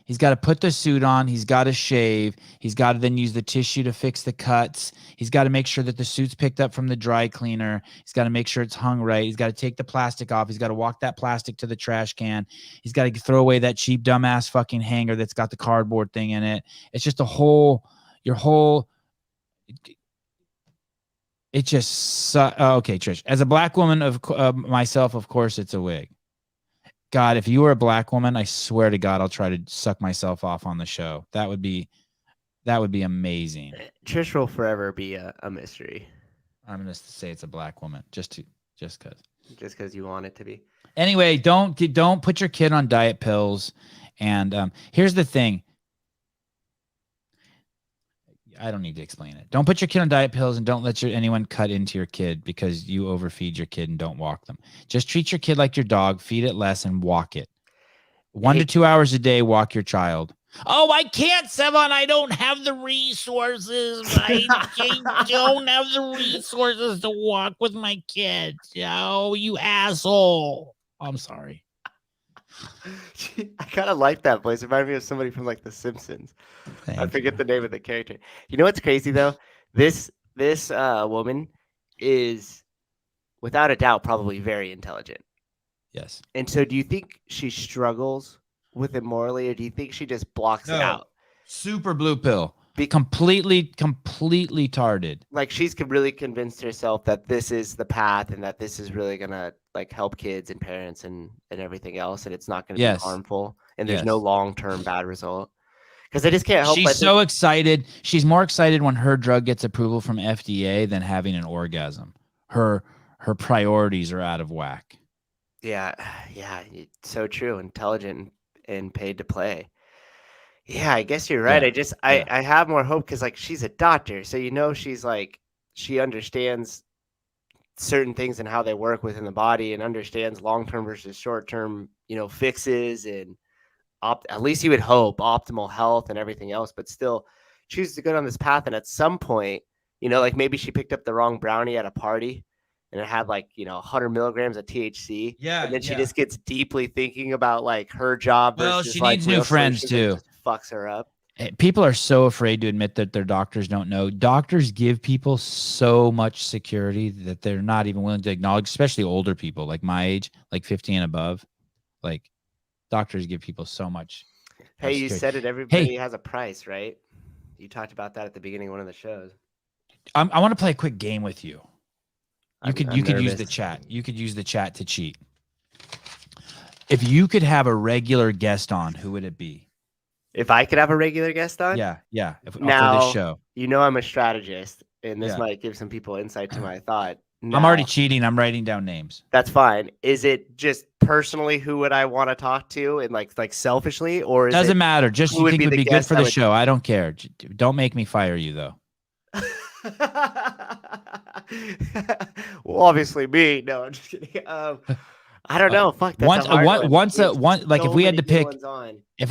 He's got to put the suit on. He's got to shave. He's got to then use the tissue to fix the cuts. He's got to make sure that the suit's picked up from the dry cleaner. He's got to make sure it's hung right. He's got to take the plastic off. He's got to walk that plastic to the trash can. He's got to throw away that cheap dumbass fucking hanger that's got the cardboard thing in it. It's just it just okay, Trish. As a black woman of myself, of course, it's a wig. God, if you were a black woman, I swear to God, I'll try to suck myself off on the show. That would be amazing. Trish will forever be a mystery. I'm gonna say it's a black woman, just because you want it to be. Anyway, don't put your kid on diet pills. And here's the thing. I don't need to explain it. Don't put your kid on diet pills, and don't let anyone cut into your kid because you overfeed your kid and don't walk them. Just treat your kid like your dog, feed it less, and walk it. 1 to 2 hours a day, walk your child. Oh, I can't, Sevan. I don't have the resources. I don't have the resources to walk with my kids. Oh, you asshole. I'm sorry. I kind of like that voice. It reminded me of somebody from like The Simpsons. I forget the name of the character. You know what's crazy though? This woman is without a doubt probably very intelligent. Yes. And so do you think she struggles with it morally, or do you think she just blocks it out? Super blue pill. Completely tarded. Like she's really convinced herself that this is the path and that this is really gonna like help kids and parents and everything else, and it's not gonna be harmful, and there's no long-term bad result. Because I just can't help. She's so excited. She's more excited when her drug gets approval from FDA than having an orgasm. Her priorities are out of whack. Yeah, so true. Intelligent and paid to play. Yeah, I guess you're right. I have more hope because like she's a doctor, so she's like she understands certain things and how they work within the body, and understands long-term versus short-term, fixes, and at least you would hope optimal health and everything else, but still chooses to go down this path. And at some point, like maybe she picked up the wrong brownie at a party and it had 100 milligrams of THC. Yeah. And then she just gets deeply thinking about like her job. Well, she needs new friends too. Fucks her up. People are so afraid to admit that their doctors don't know. Doctors give people so much security that they're not even willing to acknowledge, especially older people like my age, like 50 and above. Like doctors give people so much. Hey, you said it. Everybody has a price, right? You talked about that at the beginning of one of the shows. I want to play a quick game with you. You could use nervous. the chat. You could use the chat to cheat. If you could have a regular guest on, who would it be? If I could have a regular guest on? Yeah. For Now, this show. I'm a strategist, and this might give some people insight to my thought. Now, I'm already cheating. I'm writing down names. That's fine. Is it just personally who would I want to talk to, and like selfishly, or is doesn't matter? Just you think would be good for the show. I don't care. Don't make me fire you though. Well, obviously me. No, I'm just kidding. I don't know. Fuck. That's if we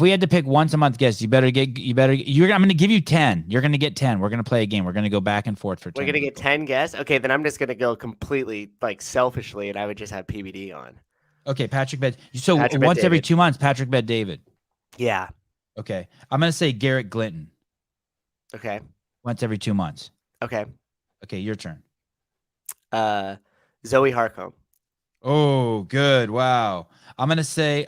had to pick once a month guest, I'm going to give you 10. You're going to get 10. We're going to play a game. We're going to go back and forth for 10. We're going to get 10 guests. Okay, then I'm just going to go completely selfishly, and I would just have PBD on. Okay, Patrick Bed. So once every 2 months, Patrick Bed David. Yeah. Okay, I'm going to say Garrett Glinton. Okay. Once every 2 months. Okay. Okay, your turn. Zoe Harcombe. Oh, good. Wow. I'm gonna say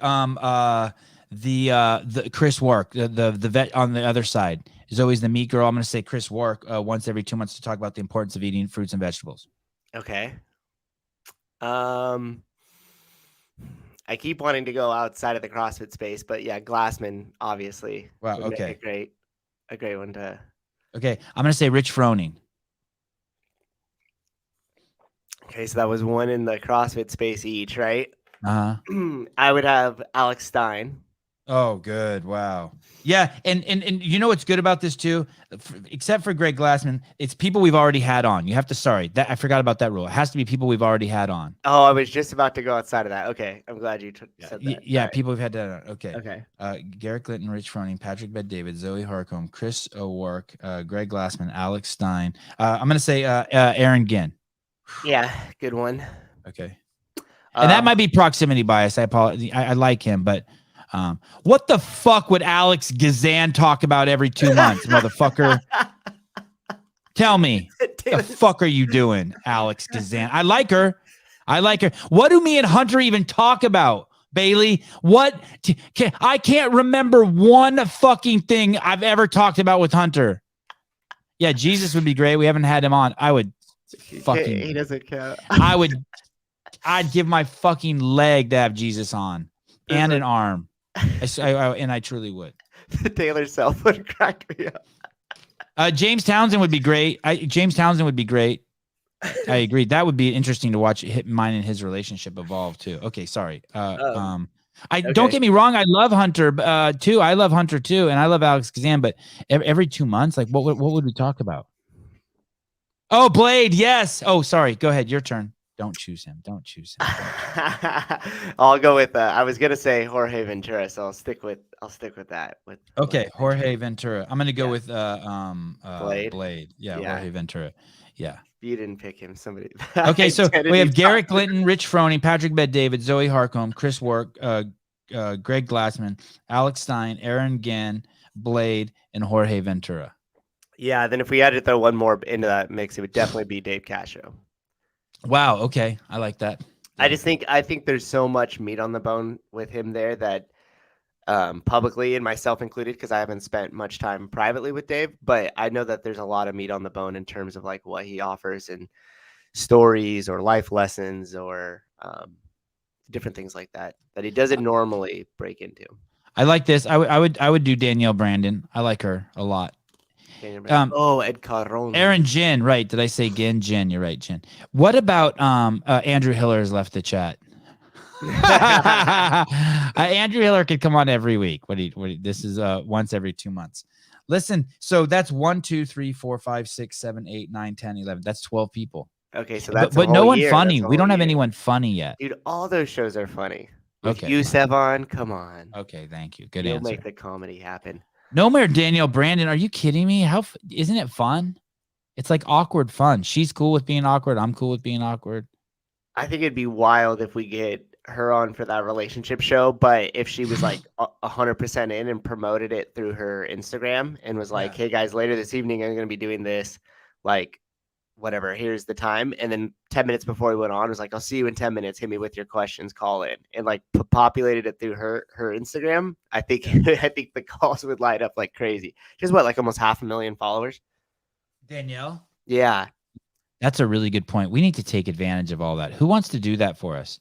the Chris Wark, the vet on the other side. Zoe's the meat girl. I'm gonna say Chris Wark once every 2 months to talk about the importance of eating fruits and vegetables. Okay. I keep wanting to go outside of the CrossFit space, but yeah, Glassman obviously Wow. would make Okay. a great one to. Okay. I'm gonna say Rich Froning. Okay, so that was one in the CrossFit space each, right? Uh huh. I would have Alex Stein. Oh, good. Wow. Yeah, and you know what's good about this too, except for Greg Glassman, it's people we've already had on. You have to that I forgot about that rule. It has to be people we've already had on. Oh, I was just about to go outside of that. Okay, I'm glad you said that. Yeah, Right. people we've had that on. Okay. Okay. Garrett Clinton, Rich Froning, Patrick Bet-David, Zoe Harcombe, Chris O'Wark, Greg Glassman, Alex Stein. I'm gonna say Aaron Ginn. Yeah, good one. Okay. And that might be proximity bias. I apologize. I like him, but what the fuck would Alex Gazan talk about every 2 months, motherfucker? Tell me, the fuck are you doing, Alex Gazan? I like her. What do me and Hunter even talk about, Bailey? I can't remember one fucking thing I've ever talked about with Hunter. Yeah, Jesus would be great. We haven't had him on. I would fucking. He doesn't count. I'd give my fucking leg to have Jesus on and an arm. And I truly would. Taylor Self would crack me up. James Townsend would be great. James Townsend would be great. I agree. That would be interesting to watch mine and his relationship evolve too. Okay, sorry. Don't get me wrong. I love Hunter too. I love Hunter too, and I love Alex Kazan. But every 2 months, like what would we talk about? Oh, Blade. Yes. Oh, sorry. Go ahead. Your turn. Don't choose him. I'll go with. I was gonna say Jorge Ventura, so I'll stick with that. Okay, Jorge Ventura. I'm gonna go with Blade. Yeah, Jorge Ventura. Yeah. You didn't pick him. Somebody. Okay, so we have Garrett Clinton, Rich Froning, Patrick Bet-David, Zoe Harcombe, Chris Work, Greg Glassman, Alex Stein, Aaron Ginn, Blade, and Jorge Ventura. Yeah. Then if we had to throw one more into that mix, it would definitely be Dave Castro. Wow. Okay, I like that. I think there's so much meat on the bone with him there that publicly, and myself included, because I haven't spent much time privately with Dave, but I know that there's a lot of meat on the bone in terms of like what he offers and stories or life lessons or different things like that he doesn't normally break into. I like this. I would do Danielle Brandon. I like her a lot. Ed Caron. Aaron Ginn, right? Did I say Ginn? Ginn, you're right, Ginn. What about Andrew Hiller has left the chat? Andrew Hiller could come on every week. This is once every 2 months. Listen, so that's 1, 2, 3, 4, 5, 6, 7, 8, 9, 10, 11. That's 12 people. Okay, so that's but no one funny. We don't have anyone funny yet. Dude, all those shows are funny. Okay. You, Sevan, come on. Okay, thank you. Good You'll answer. make the comedy happen. No more Danielle Brandon. Are you kidding me? Isn't it fun? It's like awkward fun. She's cool with being awkward. I'm cool with being awkward. I think it'd be wild if we get her on for that relationship show, but if she was like 100% in and promoted it through her Instagram and was like, hey guys, later this evening, I'm going to be doing this, like, whatever, here's the time. And then 10 minutes before we went on, was like, I'll see you in 10 minutes. Hit me with your questions, call in, and like populated it through her Instagram. I think the calls would light up like crazy. She's like almost 500,000 followers. Danielle? Yeah. That's a really good point. We need to take advantage of all that. Who wants to do that for us?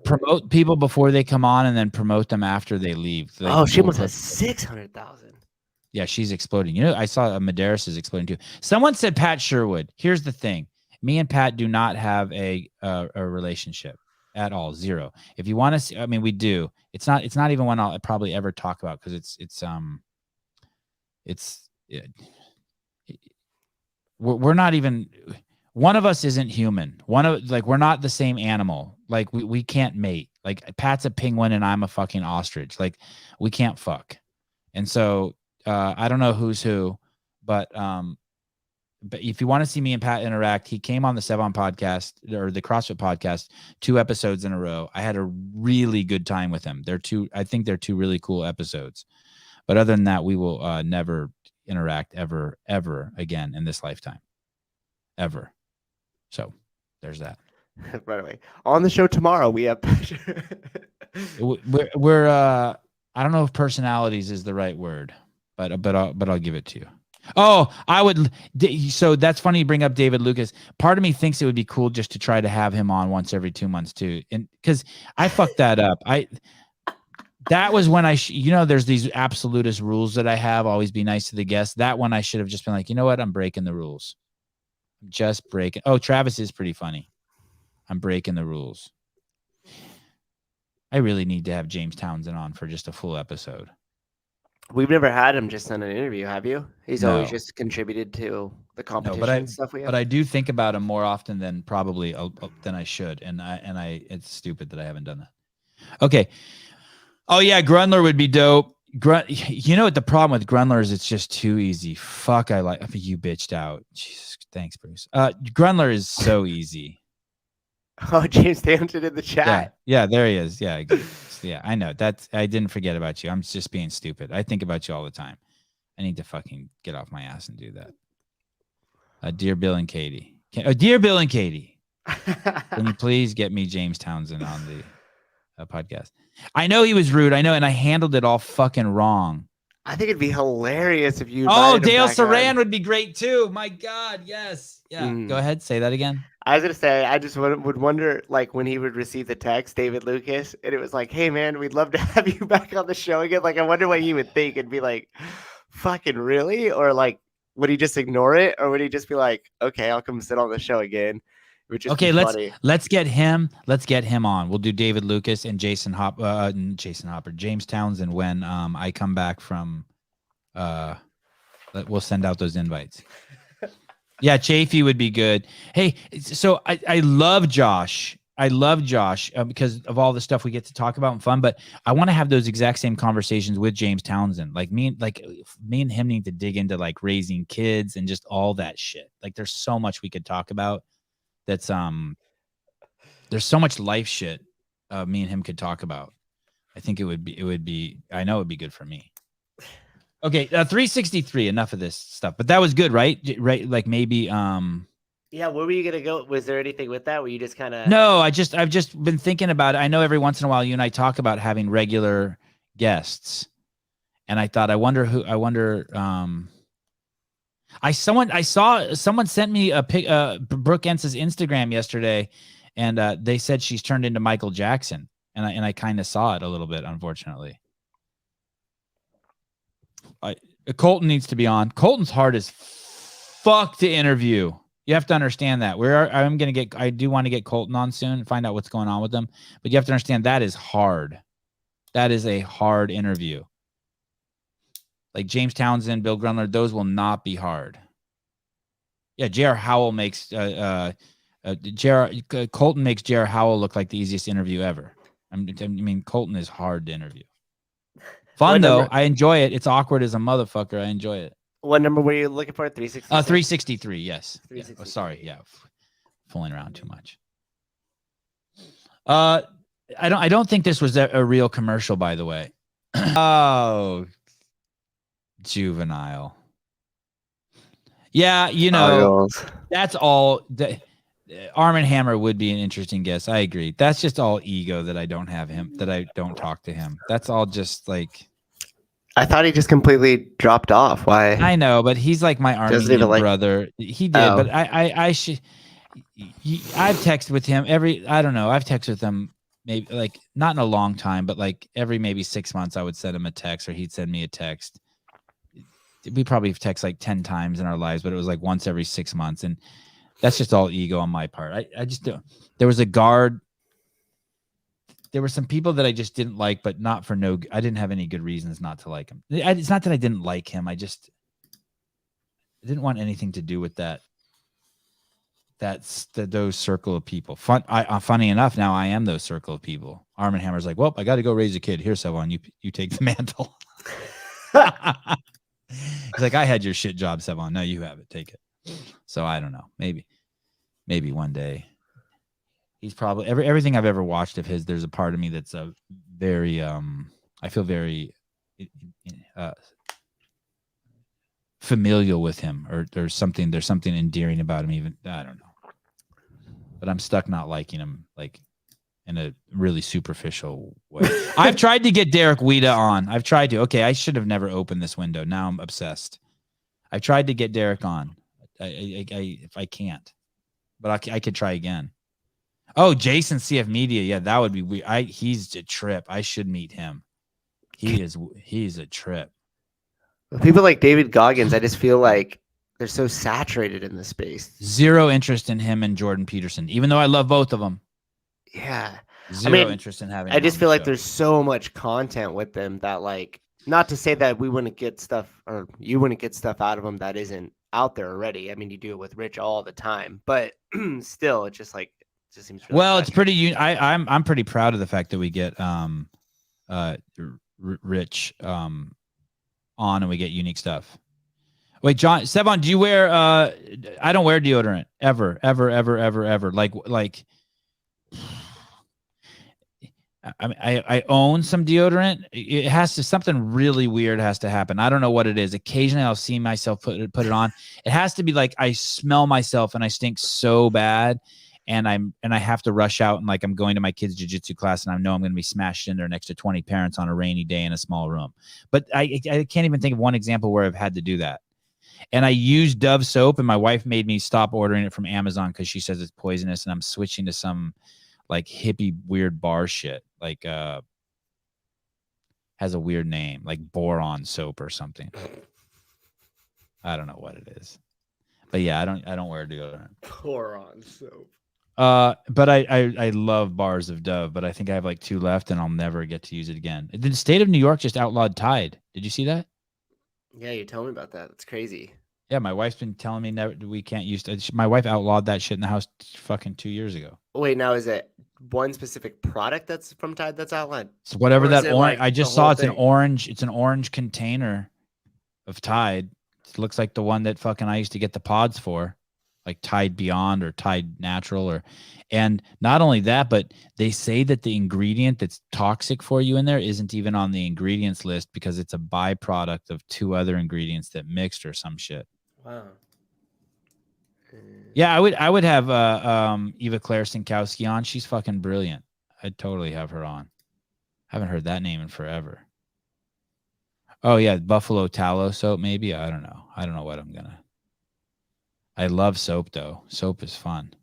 Promote people before they come on and then promote them after they leave. She almost has 600,000. Yeah, she's exploding. You know, I saw Medeiros is exploding too. Someone said Pat Sherwood. Here's the thing. Me and Pat do not have a relationship at all. Zero. If you want to see, I mean, we do. It's not even one I'll probably ever talk about because we're not even, one of us isn't human. We're not the same animal. Like we can't mate. Like Pat's a penguin and I'm a fucking ostrich. Like we can't fuck. And so I don't know who's who, but if you want to see me and Pat interact, he came on the Sevan podcast or the CrossFit podcast 2 episodes in a row. I had a really good time with him. I think they're 2 really cool episodes. But other than that, we will never interact ever again in this lifetime. Ever. So there's that. Right away. On the show tomorrow, we have we're I don't know if personalities is the right word, but I'll give it to you. Oh, I would. So that's funny you bring up David Lucas. Part of me thinks it would be cool just to try to have him on once every 2 months too. And because I fucked that up. That was when there's these absolutist rules that I have, always be nice to the guests. That one I should have just been like, you know what? I'm breaking the rules. I'm just breaking. Oh, Travis is pretty funny. I'm breaking the rules. I really need to have James Townsend on for just a full episode. We've never had him just on an interview, have you? He's always No. just contributed to the competition but stuff we have. But I do think about him more often than probably than I should, and it's stupid that I haven't done that. Okay. Oh yeah, Grundler would be dope. You know what the problem with Grundler is? It's just too easy. Fuck, you bitched out. Jesus, thanks, Bruce. Grundler is so easy. Oh, James Townsend in the chat. Yeah, there he is. Yeah, I know. I didn't forget about you. I'm just being stupid. I think about you all the time. I need to fucking get off my ass and do that. Dear Bill and Katie. Dear Bill and Katie, can you please get me James Townsend on the podcast? I know he was rude. I know, and I handled it all fucking wrong. I think it'd be hilarious if you. Oh, Dale Saran would be great too. My God, yes. Yeah. Go ahead. Say that again. I was gonna say, I just would wonder, like, when he would receive the text, David Lucas, and it was like, "Hey, man, we'd love to have you back on the show again." Like, I wonder what he would think and be like, "Fucking really?" Or like, would he just ignore it, or would he just be like, "Okay, I'll come sit on the show again"? Okay, let's get him. Let's get him on. We'll do David Lucas and James Townsend when I come back from. We'll send out those invites. Yeah, Chafee would be good. Hey, so I love Josh. I love Josh because of all the stuff we get to talk about and fun. But I want to have those exact same conversations with James Townsend. Like me and him need to dig into like raising kids and just all that shit. Like there's so much we could talk about. That's there's so much life shit me and him could talk about. I think it would be I know it would be good for me. Okay, 363, enough of this stuff. But that was good, right? Right, like maybe yeah, where were you gonna go? Was there anything with that? Were you just kind of No, I've just been thinking about it. I know every once in a while you and I talk about having regular guests. And I thought, I wonder I saw someone sent me a pic, Brooke Ence's Instagram yesterday, and they said she's turned into Michael Jackson, and I kind of saw it a little bit, unfortunately. Colton needs to be on. Colton's hard as fuck to interview. You have to understand that. I do want to get Colton on soon and find out what's going on with them, but you have to understand that is hard. That is a hard interview. Like James Townsend, Bill Grundler, those will not be hard. Yeah, J.R. Howell makes Colton makes J.R. Howell look like the easiest interview ever. I mean, Colton is hard to interview. Fun though, I enjoy it. It's awkward as a motherfucker. I enjoy it. What number were you looking for? 363. 363. Yes. 363. Yeah. Oh, sorry. Yeah, fooling around too much. I don't think this was a real commercial, by the way. Oh. Juvenile. Yeah, that's all. Arm & Hammer would be an interesting guest. I agree. That's just all ego that I don't have him, that I don't talk to him. That's all just like. I thought he just completely dropped off. Why? I know, but he's like my Armenian brother. He did, but I should. I've texted with him I don't know. I've texted with him maybe like not in a long time, but like every maybe 6 months I would send him a text or he'd send me a text. We probably text like 10 times in our lives, but it was like once every 6 months. And that's just all ego on my part. I just don't. There was a guard. There were some people that I just didn't like, but not for no. I didn't have any good reasons not to like him. It's not that I didn't like him. I didn't want anything to do with that. Those circle of people. Funny enough, now I am those circle of people. Arm & Hammer's like, well, I got to go raise a kid. Here, Sevan, you take the mantle. He's like, I had your shit job, Sevan. No, you have it. Take it. So I don't know. Maybe one day. He's probably everything I've ever watched of his. There's a part of me that's a very I feel very familial with him, or there's something endearing about him. Even I don't know, but I'm stuck not liking him like in a really superficial way. I've tried to get Derek Weida on. I've tried to. Okay, I should have never opened this window. Now I'm obsessed. I tried to get Derek on. If I can't, but I could try again. Oh, Jason CF Media. Yeah, that would be weird. He's a trip. I should meet him. He's a trip. People like David Goggins, I just feel like they're so saturated in the space. Zero interest in him and Jordan Peterson, even though I love both of them. Yeah. Zero interest in having. I just feel like there's so much content with them that, like, not to say that we wouldn't get stuff or you wouldn't get stuff out of them that isn't out there already. I mean, you do it with Rich all the time, but still, it's just like, it just seems really well, it's pretty. I'm pretty proud of the fact that we get Rich on and we get unique stuff. Wait, John Sevan, do you wear? I don't wear deodorant ever. Like. I mean, I own some deodorant. It has to, something really weird has to happen. I don't know what it is. Occasionally I'll see myself put it on. It has to be like I smell myself and I stink so bad, and I have to rush out, and like I'm going to my kids' jiu-jitsu class and I know I'm going to be smashed in there next to 20 parents on a rainy day in a small room. But I can't even think of one example where I've had to do that. And I use Dove soap, and my wife made me stop ordering it from Amazon because she says it's poisonous, and I'm switching to some like hippie weird bar shit, like has a weird name, like boron soap or something. I don't know what it is, but yeah, I don't wear deodorant. boron soap. But I love bars of Dove, but I think I have like 2 left, and I'll never get to use it again. The state of New York just outlawed Tide. Did you see that? Yeah, you told me about that. That's crazy. Yeah, my wife's been telling me we can't use. My wife outlawed that shit in the house fucking 2 years ago. Wait, now is it one specific product that's from Tide that's outlawed? So whatever that orange, like I just saw it's an orange. It's an orange container of Tide. It looks like the one that fucking I used to get the pods for, like Tide Beyond or Tide Natural, and not only that, but they say that the ingredient that's toxic for you in there isn't even on the ingredients list because it's a byproduct of 2 other ingredients that mixed or some shit. Wow. Yeah, I would have Eva Claire Sinkowski on. She's fucking brilliant. I'd totally have her on. Haven't heard that name in forever. Oh yeah, Buffalo Tallow soap maybe. I don't know. I don't know what I'm gonna. I love soap though. Soap is fun.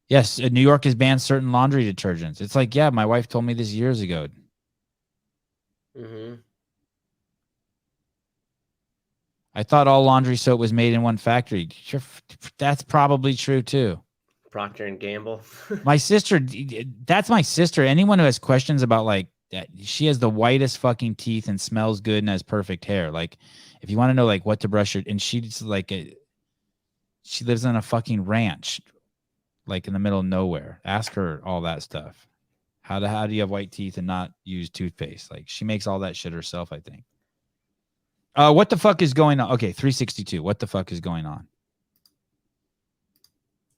Yes, New York has banned certain laundry detergents. It's like, yeah, my wife told me this years ago. Mm-hmm. I thought all laundry soap was made in one factory. That's probably true too. Procter and Gamble. My sister, that's my sister. Anyone who has questions about like that, she has the whitest fucking teeth and smells good and has perfect hair. Like, if you want to know like what to brush her, and she's like she lives on a fucking ranch, like in the middle of nowhere. Ask her all that stuff. How do you have white teeth and not use toothpaste? Like, she makes all that shit herself, I think. What the fuck is going on? Okay, 362. What the fuck is going on?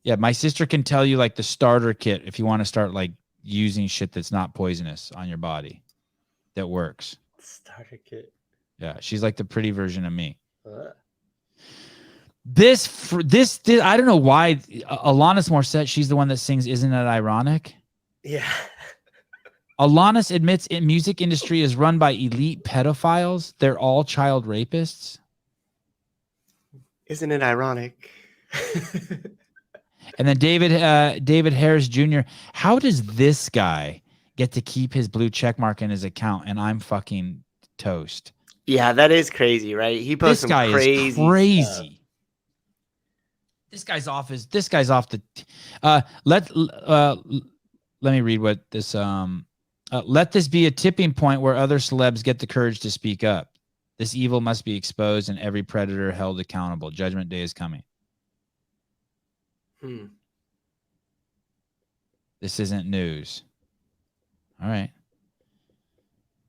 Yeah, my sister can tell you like the starter kit if you want to start like using shit that's not poisonous on your body that works. Starter kit. Yeah, she's like the pretty version of me. This I don't know why Alanis Morissette, she's the one that sings Isn't It Ironic? Yeah. Alanis admits music industry is run by elite pedophiles. They're all child rapists. Isn't it ironic? And then David Harris Jr. How does this guy get to keep his blue check mark in his account and I'm fucking toast? Yeah, that is crazy, right? He posts This guy some crazy is crazy. Stuff. This guy's off the let me read what this let this be a tipping point where other celebs get the courage to speak up. This evil must be exposed and every predator held accountable. Judgment Day is coming. This isn't news. All right.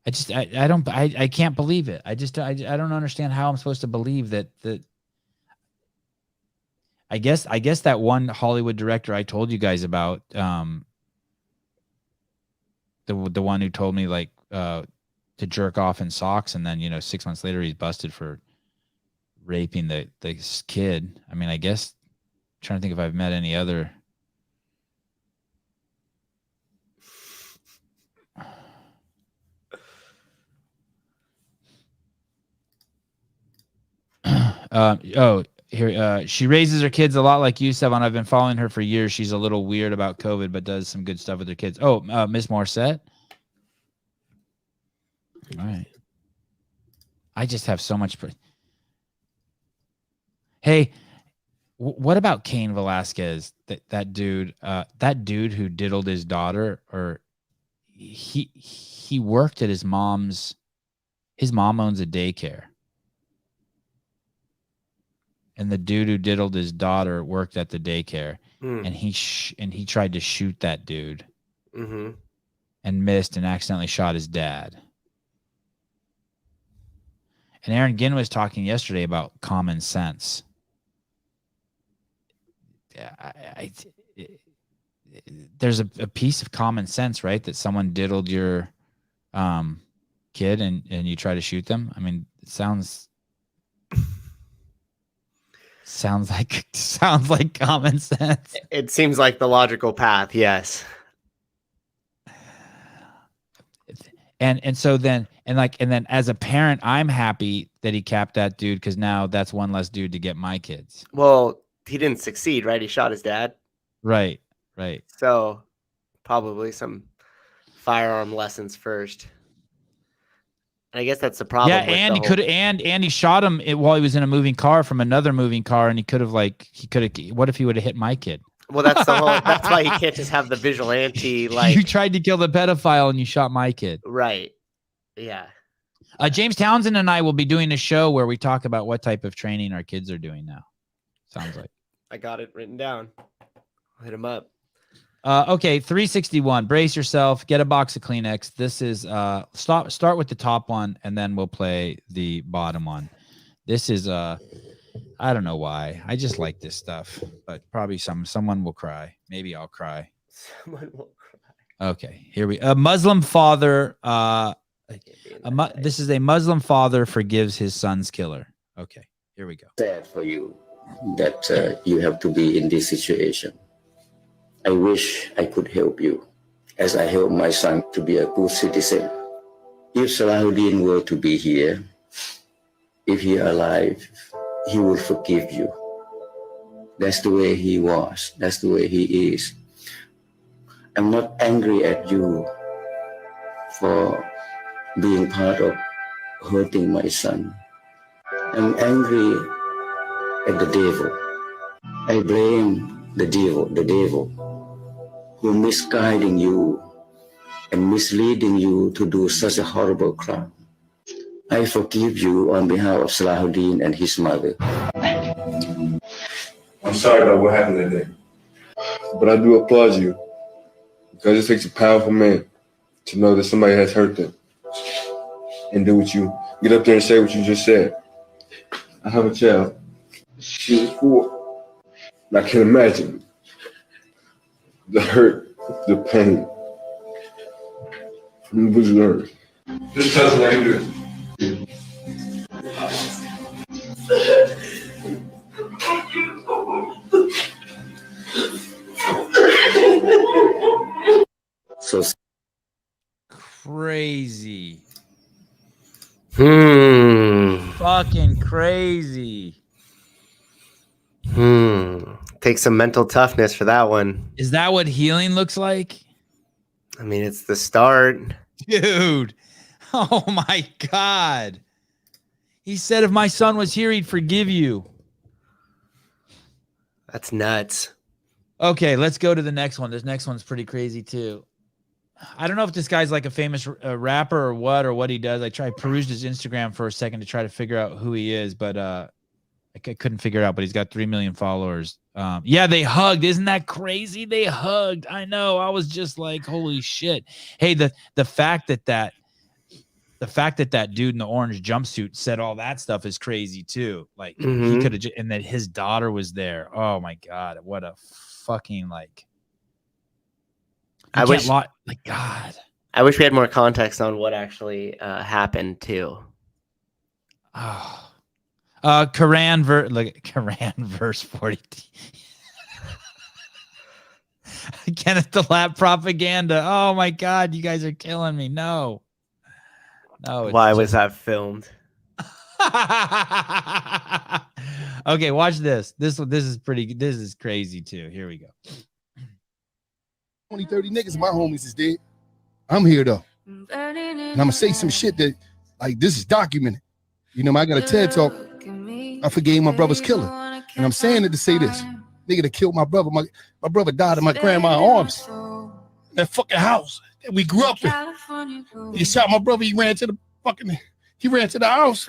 I can't believe it. I don't understand how I'm supposed to believe that I guess that one Hollywood director I told you guys about, the one who told me like to jerk off in socks, and then 6 months later he's busted for raping the kid. I mean, I guess I'm trying to think if I've met any other. Here, she raises her kids a lot like you, Sevan. I've been following her for years. She's a little weird about COVID, but does some good stuff with her kids. Oh, Miss Morissette. All right. I just have so much. Hey, what about Cain Velasquez? That dude who diddled his daughter, or he worked at his mom's. His mom owns a daycare. And the dude who diddled his daughter worked at the daycare, and he tried to shoot that dude, and missed and accidentally shot his dad. And Aaron Ginn was talking yesterday about common sense. There's a piece of common sense, right? That someone diddled your kid and you try to shoot them. I mean, it sounds like common sense. It seems like the logical path. Yes. And so then as a parent, I'm happy that he capped that dude, because now that's one less dude to get my kids. Well, he didn't succeed, right? He shot his dad. Right. So probably some firearm lessons first. And I guess that's the problem. Yeah, and he shot him while he was in a moving car from another moving car, and he could have what if he would have hit my kid? Well, that's why he can't just have the vigilante, like, you tried to kill the pedophile and you shot my kid. Right. Yeah. James Townsend and I will be doing a show where we talk about what type of training our kids are doing now. Sounds like. I got it written down. I'll hit him up. Okay, 361. Brace yourself. Get a box of Kleenex. This is start with the top one, and then we'll play the bottom one. This is I don't know why. I just like this stuff, but probably someone will cry. Maybe I'll cry. Someone will cry. Okay, here we a Muslim father. This is a Muslim father forgives his son's killer. Okay, here we go. Sad for you that you have to be in this situation. I wish I could help you, as I help my son to be a good citizen. If Salahuddin were to be here, if he alive, he will forgive you. That's the way he was. That's the way he is. I'm not angry at you for being part of hurting my son. I'm angry at the devil. I blame the devil who misguiding you and misleading you to do such a horrible crime. I forgive you on behalf of Salahuddin and his mother. I'm sorry about what happened that day, but I do applaud you, because it takes a powerful man to know that somebody has hurt them and do what you get up there and say what you just said. I have a child. She was 4. And I can imagine the hurt, the pain from the bosom of earth. Just tell us how you do it. So Crazy. Fucking crazy. Takes some mental toughness for that one. Is that what healing looks like? I mean, it's the start. Dude. Oh my God. He said if my son was here, he'd forgive you. That's nuts. Okay, let's go to the next one. This next one's pretty crazy too. I don't know if this guy's like a famous rapper or what he does. I perused his Instagram for a second to try to figure out who he is, but I couldn't figure it out. But he's got 3 million followers. Yeah, they hugged. Isn't that crazy? They hugged. I know. I was just like, holy shit. Hey, the fact that that dude in the orange jumpsuit said all that stuff is crazy too. Like he could have, and that his daughter was there. Oh my God, what a fucking like. I wish we had more context on what actually happened too. Oh, Quran verse 40. Kenneth the Lap propaganda. Oh my God, you guys are killing me. No. Why was that filmed? Okay, watch this. This is crazy too. Here we go. 20, 30 niggas, my homies is dead. I'm here though. And I'm gonna say some shit that like this is documented. You know, I got a TED talk. I forgave my brother's killer. And I'm saying it to say this. Nigga that killed my brother. My brother died in my grandma's arms. That fucking house that we grew up in. He shot my brother, he ran to the house.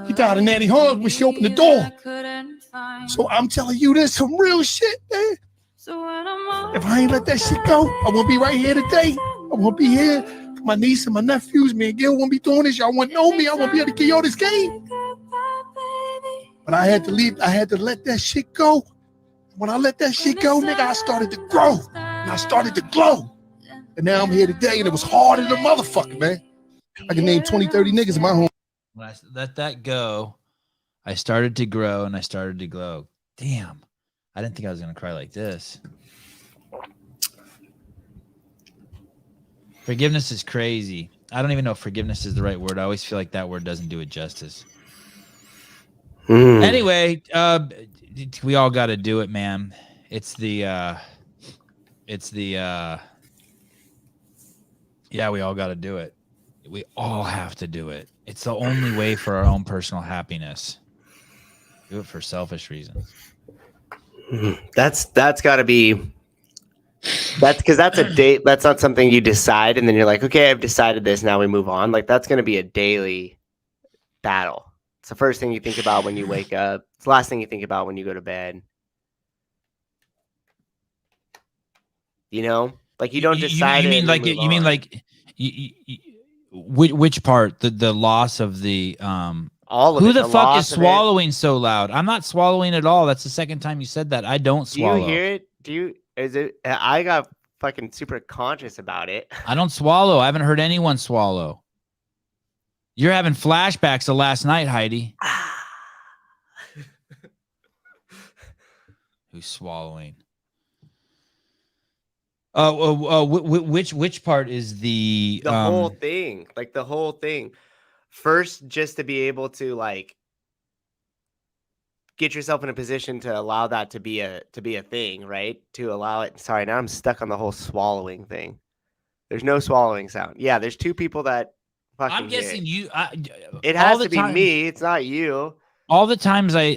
He died in Nanny arms when she opened the door. So I'm telling you this some real shit, man. If I ain't let that shit go, I won't be right here today. I won't be here for my niece and my nephews. Me and Gil won't be doing this. Y'all won't know me. I won't be able to give y'all this game. But I had to leave. I had to let that shit go. When I let that shit go, nigga, I started to grow. And I started to glow. And now I'm here today, and it was hard as a motherfucker, man. I can name 20, 30 niggas in my home. When I let that go, I started to grow and I started to glow. Damn. I didn't think I was going to cry like this. Forgiveness is crazy. I don't even know if forgiveness is the right word. I always feel like that word doesn't do it justice. Anyway, we all got to do it, man. We all got to do it. We all have to do it. It's the only way for our own personal happiness. Do it for selfish reasons. That's got to be. That's because that's a date. That's not something you decide and then you're like, okay, I've decided this. Now we move on. Like that's going to be a daily battle. It's the first thing you think about when you wake up. It's the last thing you think about when you go to bed. You know, like you don't decide. You mean like which part? The loss of the all of who it, the fuck is loss of swallowing so loud? I'm not swallowing at all. That's the second time you said that. I don't swallow. Do you hear it? Is it? I got fucking super conscious about it. I don't swallow. I haven't heard anyone swallow. You're having flashbacks of last night, Heidi. Who's swallowing? Which part is the whole thing? Like the whole thing. First, just to be able to like get yourself in a position to allow that to be a thing, right? To allow it. Sorry, now I'm stuck on the whole swallowing thing. There's no swallowing sound. Yeah, there's two people that fucking I'm guessing you. It has to be me. It's not you. All the times oh,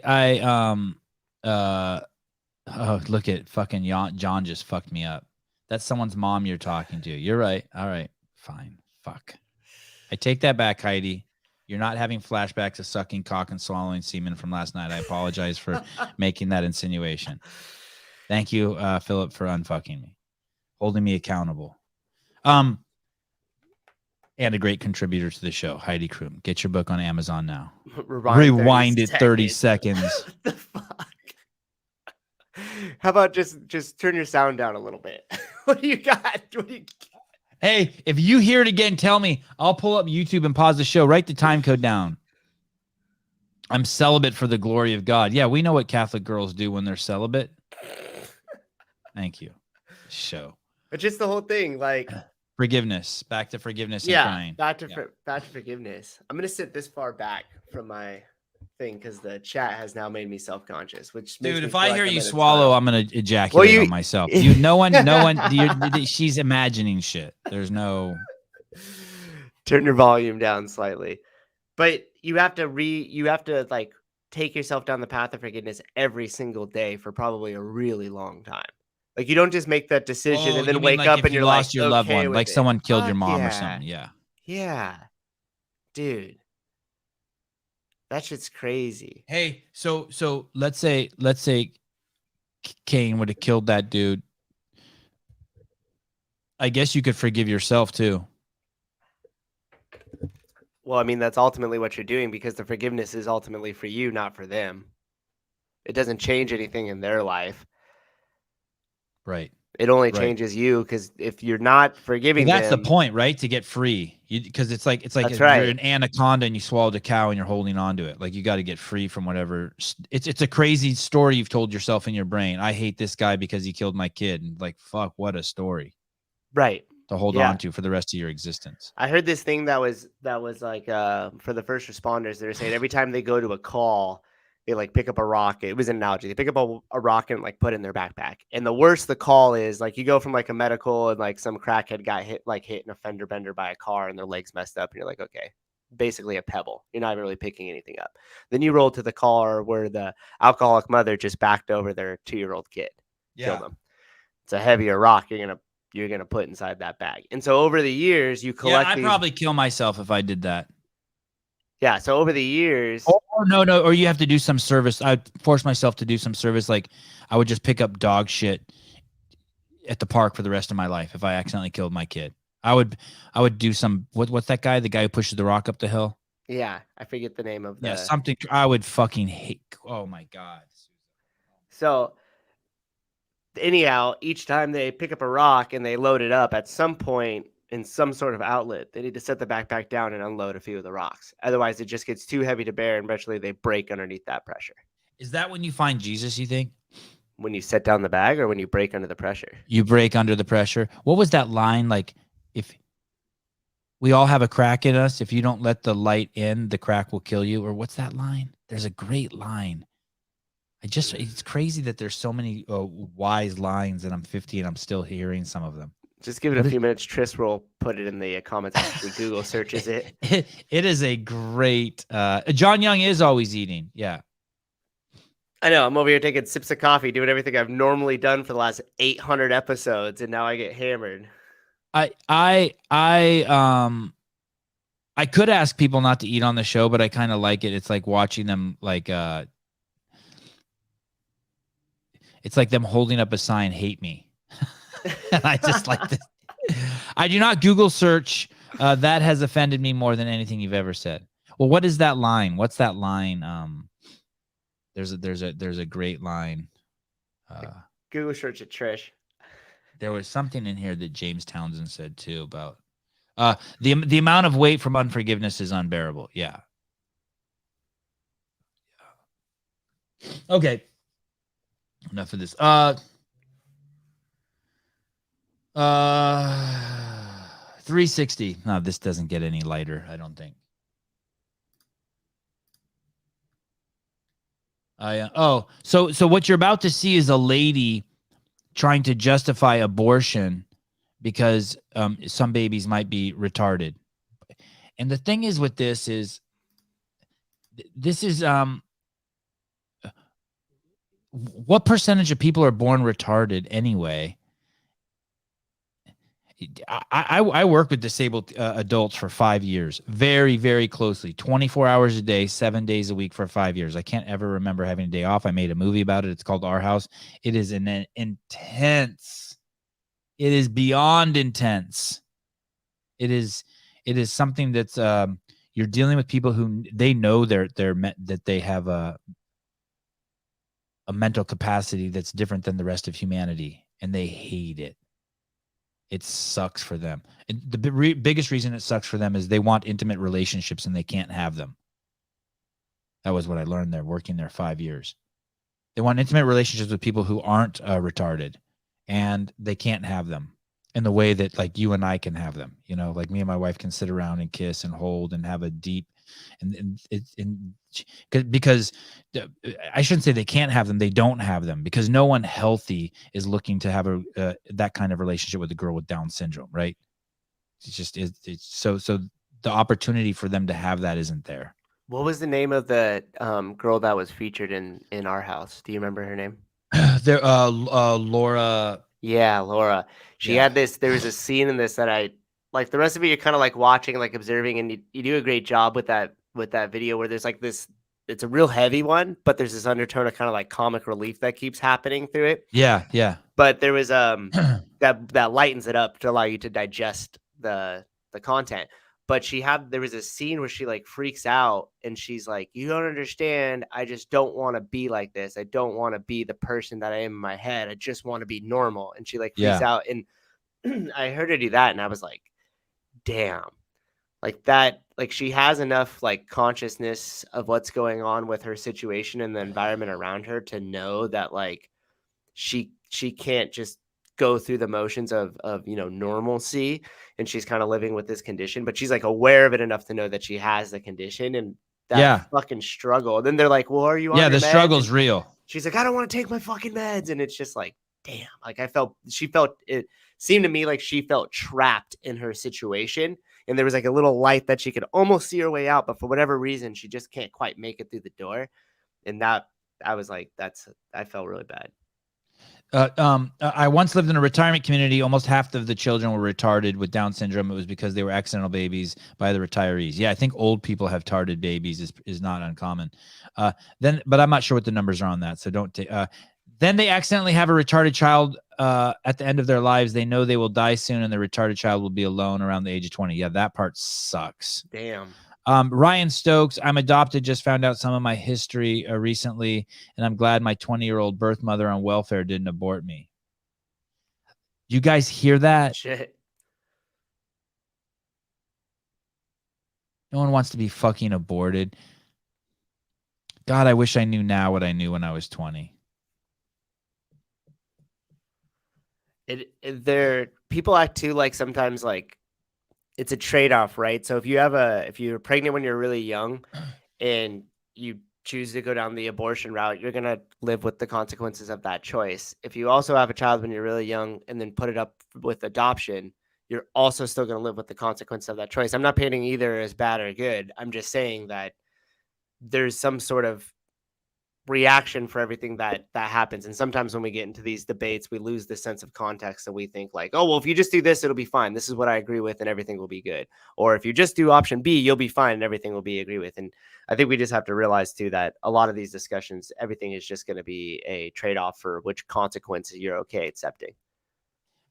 look at fucking John just fucked me up. That's someone's mom you're talking to. You're right. All right, fine. Fuck. I take that back, Heidi. You're not having flashbacks of sucking cock and swallowing semen from last night. I apologize for making that insinuation. Thank you, Philip, for unfucking me, holding me accountable. And a great contributor to the show, Heidi Kroom. Get your book on Amazon now. Rewind it 30 seconds. What the fuck? How about just turn your sound down a little bit? What do you got? Hey, if you hear it again, tell me. I'll pull up YouTube and pause the show. Write the time code down. I'm celibate for the glory of God. Yeah, we know what Catholic girls do when they're celibate. Thank you. Show. But just the whole thing, like forgiveness. Back to forgiveness and crying. Back to forgiveness. I'm gonna sit this far back from my thing because the chat has now made me self-conscious. Which dude, if I hear you swallow, I'm gonna ejaculate on myself. No one. She's imagining shit. There's no. Turn your volume down slightly, but you have to like take yourself down the path of forgiveness every single day for probably a really long time. Like you don't just make that decision and then wake up and you're lost like, your loved one, like someone killed your mom yeah. or something. Yeah. Yeah, dude. That shit's crazy. Hey, so let's say Cain would have killed that dude. I guess you could forgive yourself too. Well, I mean, that's ultimately what you're doing because the forgiveness is ultimately for you, not for them. It doesn't change anything in their life. Right. It only changes you because if you're not forgiving that's them, the point, right? To get free, because it's like that's if right. You're an anaconda and you swallowed a cow and you're holding on to it. Like you got to get free from whatever. It's a crazy story you've told yourself in your brain. I hate this guy because he killed my kid. And like, fuck, what a story. Right. To hold on to for the rest of your existence. I heard this thing that was like for the first responders. They were saying every time they go to a call, they like pick up a rock. It was an analogy. They pick up a rock and like put it in their backpack. And the worse the call is, like you go from like a medical and like some crackhead got hit in a fender bender by a car and their legs messed up. And you're like, okay, basically a pebble. You're not really picking anything up. Then you roll to the car where the alcoholic mother just backed over their 2-year-old kid. Killed them. It's a heavier rock you're gonna put inside that bag. And so over the years, you collect. I'd probably kill myself if I did that. Yeah. So over the years. Or no, or you have to do some service. I'd force myself to do some service. Like I would just pick up dog shit at the park for the rest of my life if I accidentally killed my kid. I would do some. What's that guy? The guy who pushes the rock up the hill. Yeah, I forget the name of. Something I would fucking hate. Oh my god. So. Anyhow, each time they pick up a rock and they load it up, at some point in some sort of outlet, they need to set the backpack down and unload a few of the rocks. Otherwise, it just gets too heavy to bear, and eventually they break underneath that pressure. Is that when you find Jesus, you think? When you set down the bag or when you break under the pressure? You break under the pressure. What was that line? Like, if we all have a crack in us, if you don't let the light in, the crack will kill you. Or what's that line? There's a great line. It's crazy that there's so many wise lines, and I'm 50 and I'm still hearing some of them. Just give it a few minutes. Tris will put it in the comments after Google searches it. It is a great. John Young is always eating. Yeah. I know. I'm over here taking sips of coffee, doing everything I've normally done for the last 800 episodes, and now I get hammered. I could ask people not to eat on the show, but I kind of like it. It's like watching them like it's like them holding up a sign, "Hate me." And I just like this. I do not Google search. That has offended me more than anything you've ever said. Well, what is that line? What's that line? There's a great line. Google search it, Trish. There was something in here that James Townsend said too about the amount of weight from unforgiveness is unbearable. Yeah. Okay. Enough of this. 360. No, this doesn't get any lighter, I don't think. So what you're about to see is a lady trying to justify abortion because some babies might be retarded. And the thing is with this is what percentage of people are born retarded anyway? I work with disabled adults for 5 years, very, very closely, 24 hours a day, 7 days a week for 5 years. I can't ever remember having a day off. I made a movie about it. It's called Our House. It is an intense. It is beyond intense. It is something that's you're dealing with people who they know that they have a mental capacity that's different than the rest of humanity, and they hate it. It sucks for them. And the biggest reason it sucks for them is they want intimate relationships and they can't have them. That was what I learned there, working there 5 years. They want intimate relationships with people who aren't retarded, and they can't have them in the way that like you and I can have them. You know, like me and my wife can sit around and kiss and hold and have a deep because I shouldn't say they can't have them. They don't have them because no one healthy is looking to have that kind of relationship with a girl with Down syndrome, right? So the opportunity for them to have that isn't there. What was the name of the girl that was featured in Our House? Do you remember her name? Laura. Yeah, Laura. She had this. There was a scene in this that I like. The rest of it, you're kind of like watching, like observing, and you do a great job with that video where there's like this. It's a real heavy one, but there's this undertone of kind of like comic relief that keeps happening through it. Yeah. But there was that lightens it up to allow you to digest the content. But there was a scene where she like freaks out and she's like, "You don't understand. I just don't want to be like this. I don't want to be the person that I am in my head. I just want to be normal." And she like freaks out. And I heard her do that. And I was like, damn, like that, like she has enough like consciousness of what's going on with her situation and the environment around her to know that like she can't just go through the motions of normalcy, and she's kind of living with this condition, but she's like aware of it enough to know that she has the condition, and that fucking struggle. And then they're like, well, are you on your the meds? struggle's And real. she's like, I don't want to take my fucking meds. And it's just like, damn, like it seemed to me like she felt trapped in her situation. And there was like a little light that she could almost see her way out, but for whatever reason, she just can't quite make it through the door. And that I was like, I felt really bad. I once lived in a retirement community. Almost half of the children were retarded with Down syndrome. It was because they were accidental babies by the retirees. Yeah, I think old people have tarded babies is not uncommon. But I'm not sure what the numbers are on that. So don't take. Then they accidentally have a retarded child at the end of their lives. They know they will die soon, and the retarded child will be alone around the age of 20. Yeah, that part sucks. Damn. Ryan Stokes, I'm adopted. Just found out some of my history recently, and I'm glad my 20-year-old birth mother on welfare didn't abort me. You guys hear that? Shit. No one wants to be fucking aborted. God, I wish I knew now what I knew when I was 20. People act too like sometimes like it's a trade-off, right? So if you're pregnant when you're really young and you choose to go down the abortion route, you're going to live with the consequences of that choice. If you also have a child when you're really young and then put it up with adoption, you're also still going to live with the consequence of that choice. I'm not painting either as bad or good. I'm just saying that there's some sort of reaction for everything that happens. And sometimes when we get into these debates, we lose the sense of context and we think like, oh, well, if you just do this, it'll be fine. This is what I agree with and everything will be good. Or if you just do option B, you'll be fine and everything will be agree with. And I think we just have to realize too, that a lot of these discussions, everything is just going to be a trade-off for which consequences you're okay accepting.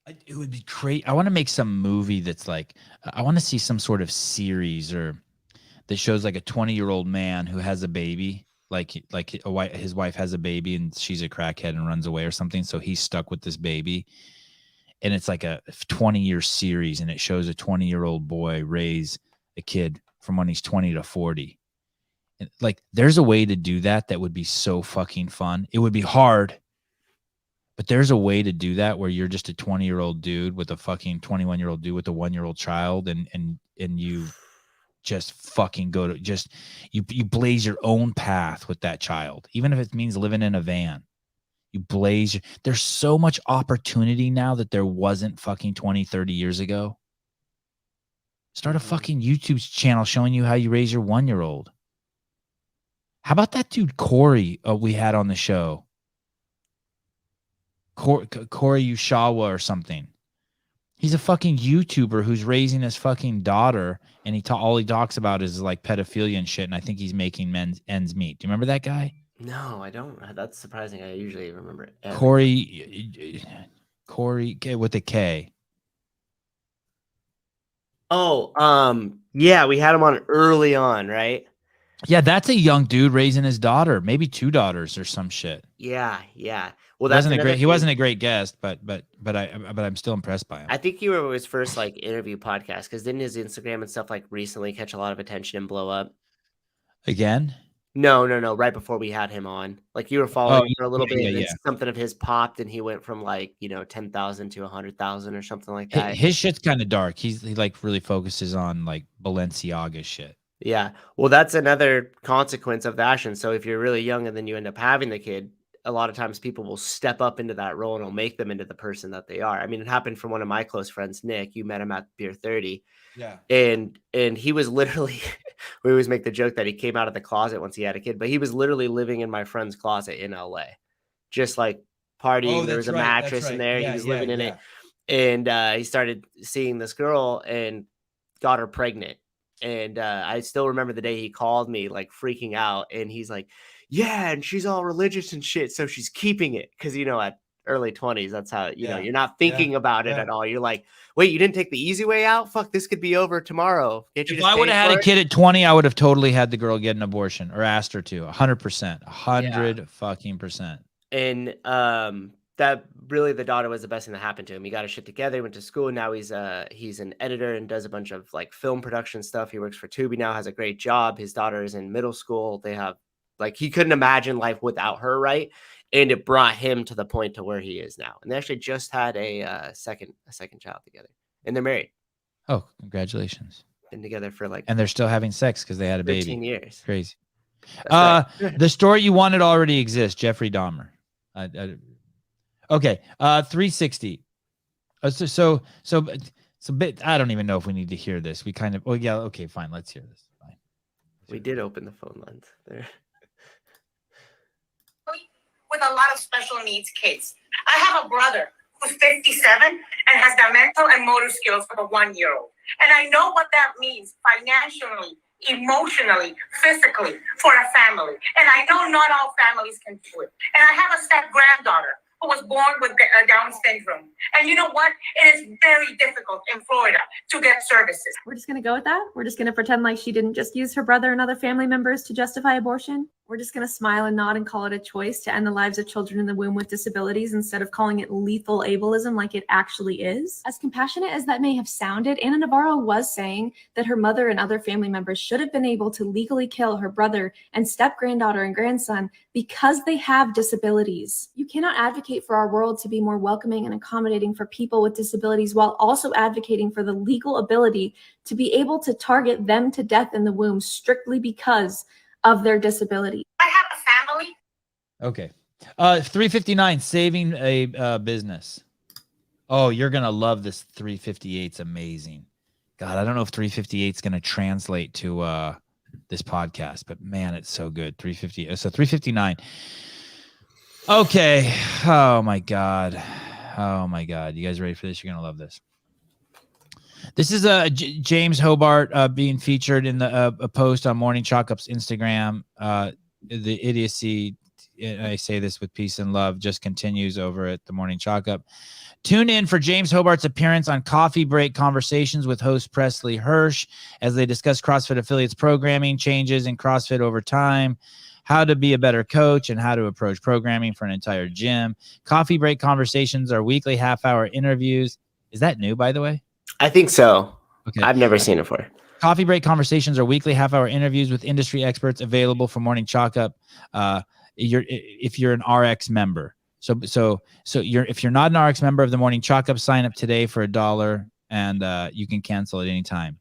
It would be great. I want to make some movie that's like, I want to see some sort of series or that shows like a 20-year-old man who has a baby. Like his wife has a baby and she's a crackhead and runs away or something. So he's stuck with this baby. And it's like a 20-year series. And it shows a 20-year-old boy raise a kid from when he's 20 to 40. And like, there's a way to do that would be so fucking fun. It would be hard. But there's a way to do that where you're just a 20-year-old dude with a fucking 21-year-old dude with a 1-year-old child. And you just fucking go to you blaze your own path with that child, even if it means living in a van. There's so much opportunity now that there wasn't fucking 20, 30 years ago. Start a fucking YouTube channel showing you how you raise your 1-year-old. How about that dude Corey we had on the show? Corey Ushawa or something. He's a fucking YouTuber who's raising his fucking daughter, and all he talks about is like pedophilia and shit. And I think he's making ends meet. Do you remember that guy? No, I don't. That's surprising. I usually remember it. Corey with a K. Oh, yeah, we had him on early on, right? Yeah, that's a young dude raising his daughter, maybe 2 daughters or some shit. Yeah. Well, he wasn't a great guest, but I'm still impressed by him. I think you were his first like interview podcast, because didn't his Instagram and stuff like recently catch a lot of attention and blow up? Again? No. Right before we had him on, like you were following for a little bit. And something of his popped, and he went from like 10,000 to 100,000 or something like that. His shit's kind of dark. He like really focuses on like Balenciaga shit. Yeah. Well, that's another consequence of the action. So if you're really young and then you end up having the kid, a lot of times people will step up into that role and it'll make them into the person that they are. I mean, it happened for one of my close friends, Nick. You met him at Beer 30. Yeah. And he was literally, we always make the joke that he came out of the closet once he had a kid, but he was literally living in my friend's closet in LA, just like partying. Oh, there was a mattress in there. Yeah, he was living in it. And he started seeing this girl and got her pregnant. And I still remember the day he called me like freaking out, and he's like, yeah, and she's all religious and shit, so she's keeping it. Because at early 20s, that's how you're not thinking about it at all. You're like, wait, you didn't take the easy way out? Fuck, this could be over tomorrow. If I would have had a kid at 20, I would have totally had the girl get an abortion or asked her to. 100%. 100 fucking percent. And that really, the daughter was the best thing that happened to him. He got his shit together, went to school. Now he's an editor and does a bunch of like film production stuff. He works for Tubi now, has a great job. His daughter is in middle school. They have like, he couldn't imagine life without her, right? And it brought him to the point to where he is now. And they actually just had a second child together, and they're married. Oh, congratulations. been together for like And they're still having sex because they had a 13 baby. years. Crazy. That's right. The story you wanted already exists. Jeffrey Dahmer. Okay. 360. So I don't even know if we need to hear this. We kind of. Oh yeah. Okay. Fine. Let's hear this. Fine. We did open the phone lines there. With a lot of special needs kids. I have a brother who's 57 and has the mental and motor skills for the 1-year-old. And I know what that means financially, emotionally, physically for a family. And I know not all families can do it. And I have a step granddaughter who was born with Down syndrome. And you know what? It is very difficult in Florida to get services. We're just going to go with that. We're just going to pretend like she didn't just use her brother and other family members to justify abortion. We're just going to smile and nod and call it a choice to end the lives of children in the womb with disabilities instead of calling it lethal ableism like it actually is. As compassionate as that may have sounded, Anna Navarro was saying that her mother and other family members should have been able to legally kill her brother and step-granddaughter and grandson because they have disabilities. You cannot advocate for our world to be more welcoming and accommodating for people with disabilities while also advocating for the legal ability to be able to target them to death in the womb strictly because of their disability. I have a family. Okay. 359. Saving a business. Oh, you're gonna love this. 358. It's amazing. God, I don't know if 358 is gonna translate to this podcast, but man, it's so good. 350. So 359. Okay. Oh my God. Oh my God. You guys ready for this? You're gonna love this. This is James Hobart being featured in the a post on Morning Chalk Up's Instagram. The idiocy, and I say this with peace and love, just continues over at the Morning Chalk Up. Tune in for James Hobart's appearance on Coffee Break Conversations with host Presley Hirsch as they discuss CrossFit Affiliates programming changes in CrossFit over time, how to be a better coach, and how to approach programming for an entire gym. Coffee Break Conversations are weekly half-hour interviews. Is that new, by the way? I think so. Okay. I've never seen it before. Coffee Break Conversations are weekly half-hour interviews with industry experts available for Morning Chalk Up. If you're an RX member, so if you're not an RX member of the Morning Chalk Up, sign up today for $1, and you can cancel at any time.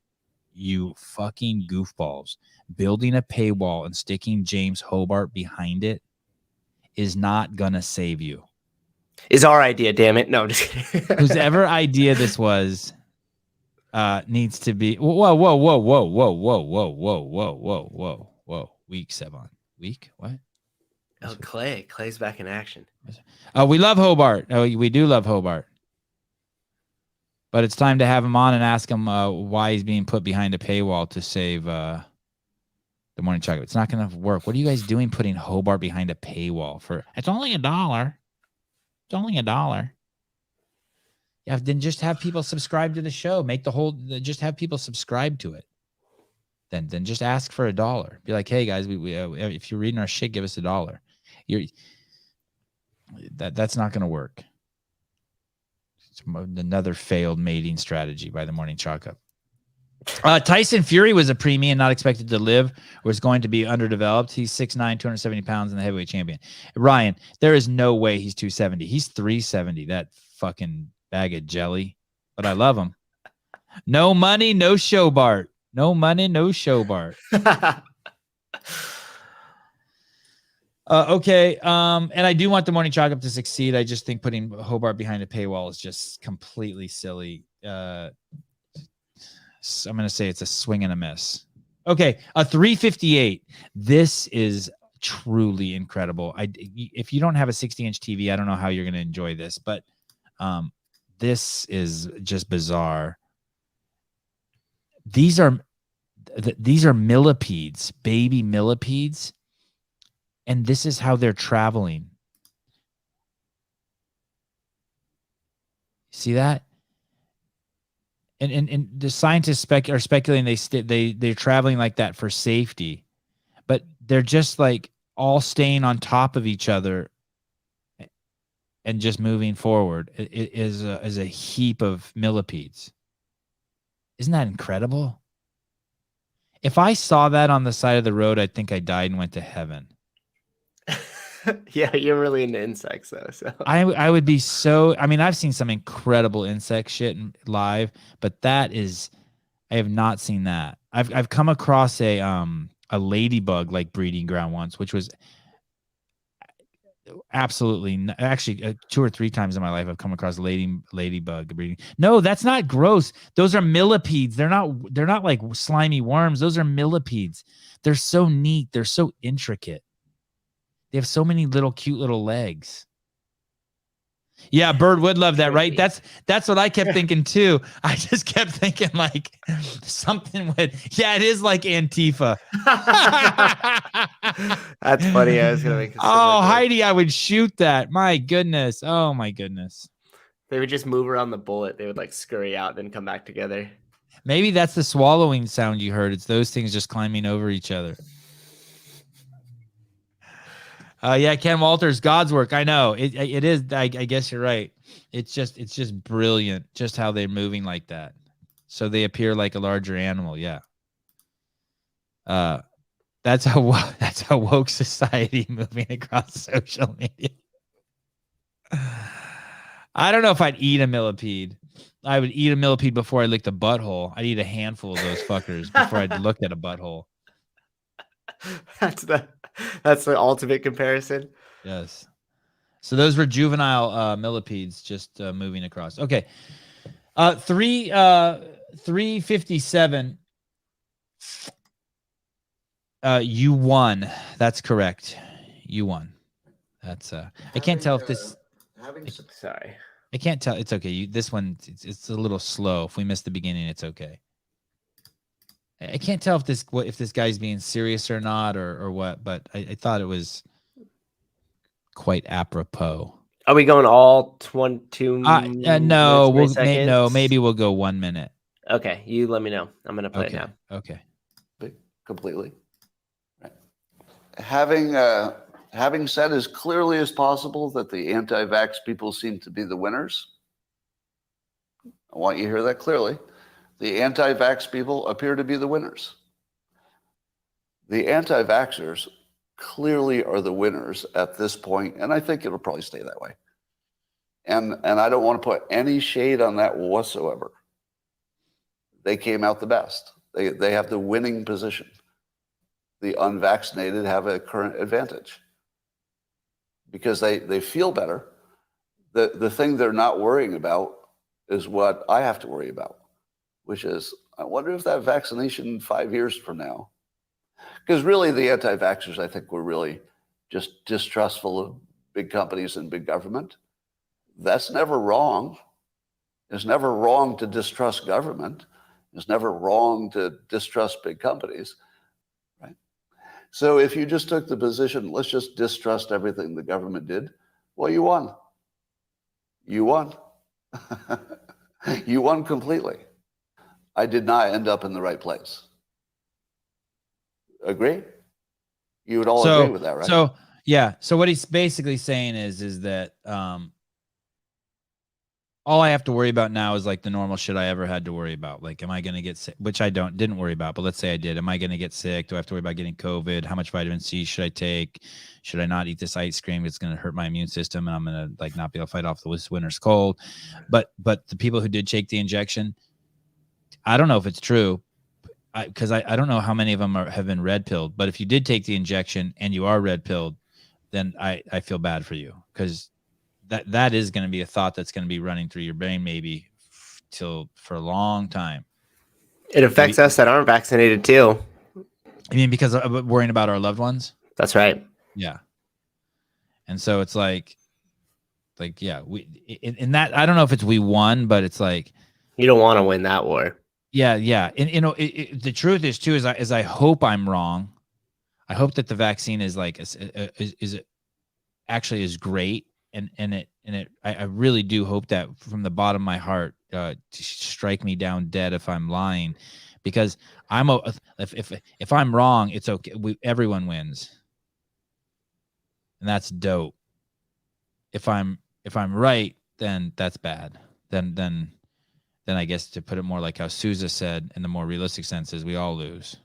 You fucking goofballs! Building a paywall and sticking James Hobart behind it is not gonna save you. Is our idea? Damn it! No, I'm just kidding. Whosever idea this was. Needs to be whoa. Weak, Sevan. Weak? What? Oh, Clay's back in action. We love Hobart. Oh, we do love Hobart. But it's time to have him on and ask him why he's being put behind a paywall to save the Morning Chalk Up. It's not going to work. What are you guys doing putting Hobart behind a paywall for? It's only $1. It's only $1. Yeah, then just have people subscribe to the show. Just have people subscribe to it. Then just ask for $1. Be like, hey guys, we if you're reading our shit, give us $1. That's not going to work. It's another failed mating strategy by the Morning Chalk Up. Tyson Fury was a preemie and not expected to live. Was going to be underdeveloped. He's 6'9", 270 pounds, and the heavyweight champion. Ryan, there is no way he's 270. He's 370. That fucking bag of jelly, but I love him. No money, no show, Bart. No money, no show, Bart. Okay. And I do want the Morning Chalk Up to succeed. I just think putting Hobart behind a paywall is just completely silly. So I'm going to say it's a swing and a miss. Okay. A 358. This is truly incredible. If you don't have a 60-inch TV, I don't know how you're going to enjoy this, but this is just bizarre. These are millipedes, baby millipedes, and this is how they're traveling. See that? And the scientists are speculating they're traveling like that for safety, but they're just like all staying on top of each other and just moving forward. It is a heap of millipedes. Isn't that incredible? If I saw that on the side of the road, I'd think I died and went to heaven. Yeah, you're really into insects though. So I would be so. I mean, I've seen some incredible insect shit live, but that is. I have not seen that. I've come across a ladybug like breeding ground once, which was absolutely actually 2 or 3 times in my life I've come across ladybug breeding. No, that's not gross. Those are millipedes. They're not like slimy worms. Those are millipedes. They're so neat. They're so intricate. They have so many little cute little legs. Yeah, Bird would love that, right? That's what I kept thinking too. I just kept thinking like something would. Yeah, it is like Antifa. That's funny. I was gonna make. Oh, Heidi, I would shoot that. My goodness. Oh my goodness. They would just move around the bullet. They would like scurry out, then come back together. Maybe that's the swallowing sound you heard. It's those things just climbing over each other. Yeah, Ken Walters, God's work. I know it is. I guess you're right. It's just brilliant, just how they're moving like that. So they appear like a larger animal. Yeah. That's how woke society moving across social media. I don't know if I'd eat a millipede. I would eat a millipede before I licked a butthole. I'd eat a handful of those fuckers before I'd looked at a butthole. That's the ultimate comparison. Yes. So those were juvenile millipedes just moving across. Okay. 357. You won. That's correct. You won. That's I can't tell if this Sorry. I can't tell. It's okay. This one it's a little slow. If we miss the beginning, it's okay. I can't tell if this guy's being serious or not or what, but I thought it was quite apropos. Are we going all 22 no, maybe we'll go 1 minute. Okay, you let me know. I'm going to play it now. Okay. Completely. Right. Having said as clearly as possible that the anti-vax people seem to be the winners, I want you to hear that clearly. The anti-vax people appear to be the winners. The anti-vaxxers clearly are the winners at this point, and I think it'll probably stay that way. And I don't want to put any shade on that whatsoever. They came out the best. They have the winning position. The unvaccinated have a current advantage because they feel better. The thing they're not worrying about is what I have to worry about, which is, I wonder if that vaccination 5 years from now, because really the anti-vaxxers, I think, were really just distrustful of big companies and big government. That's never wrong. It's never wrong to distrust government. It's never wrong to distrust big companies, right? So if you just took the position, let's just distrust everything the government did, well, you won. You won. You won completely. I did not end up in the right place. Agree? You would all agree with that, right? So yeah. So what he's basically saying is that all I have to worry about now is like the normal shit I ever had to worry about. Like, am I going to get sick? Which I didn't worry about, but let's say I did. Am I going to get sick? Do I have to worry about getting COVID? How much vitamin C should I take? Should I not eat this ice cream? It's going to hurt my immune system and I'm going to like not be able to fight off the winter's cold. But the people who did take the injection, I don't know if it's true because I don't know how many of them have been red pilled, but if you did take the injection and you are red pilled, then I feel bad for you because that is going to be a thought that's going to be running through your brain maybe for a long time. It affects us that aren't vaccinated too. I mean, because of worrying about our loved ones. That's right. Yeah. And so it's like, yeah, in that, I don't know if it's we won, but it's like, you don't want to win that war. Yeah. Yeah. And you know, the truth is too, is I hope I'm wrong. I hope that the vaccine is like, is actually is great. And I really do hope that from the bottom of my heart, to strike me down dead if I'm lying, because if I'm wrong, it's okay. Everyone wins, and that's dope. If I'm right, then that's bad. Then I guess to put it more like how Sousa said, in the more realistic sense, is we all lose.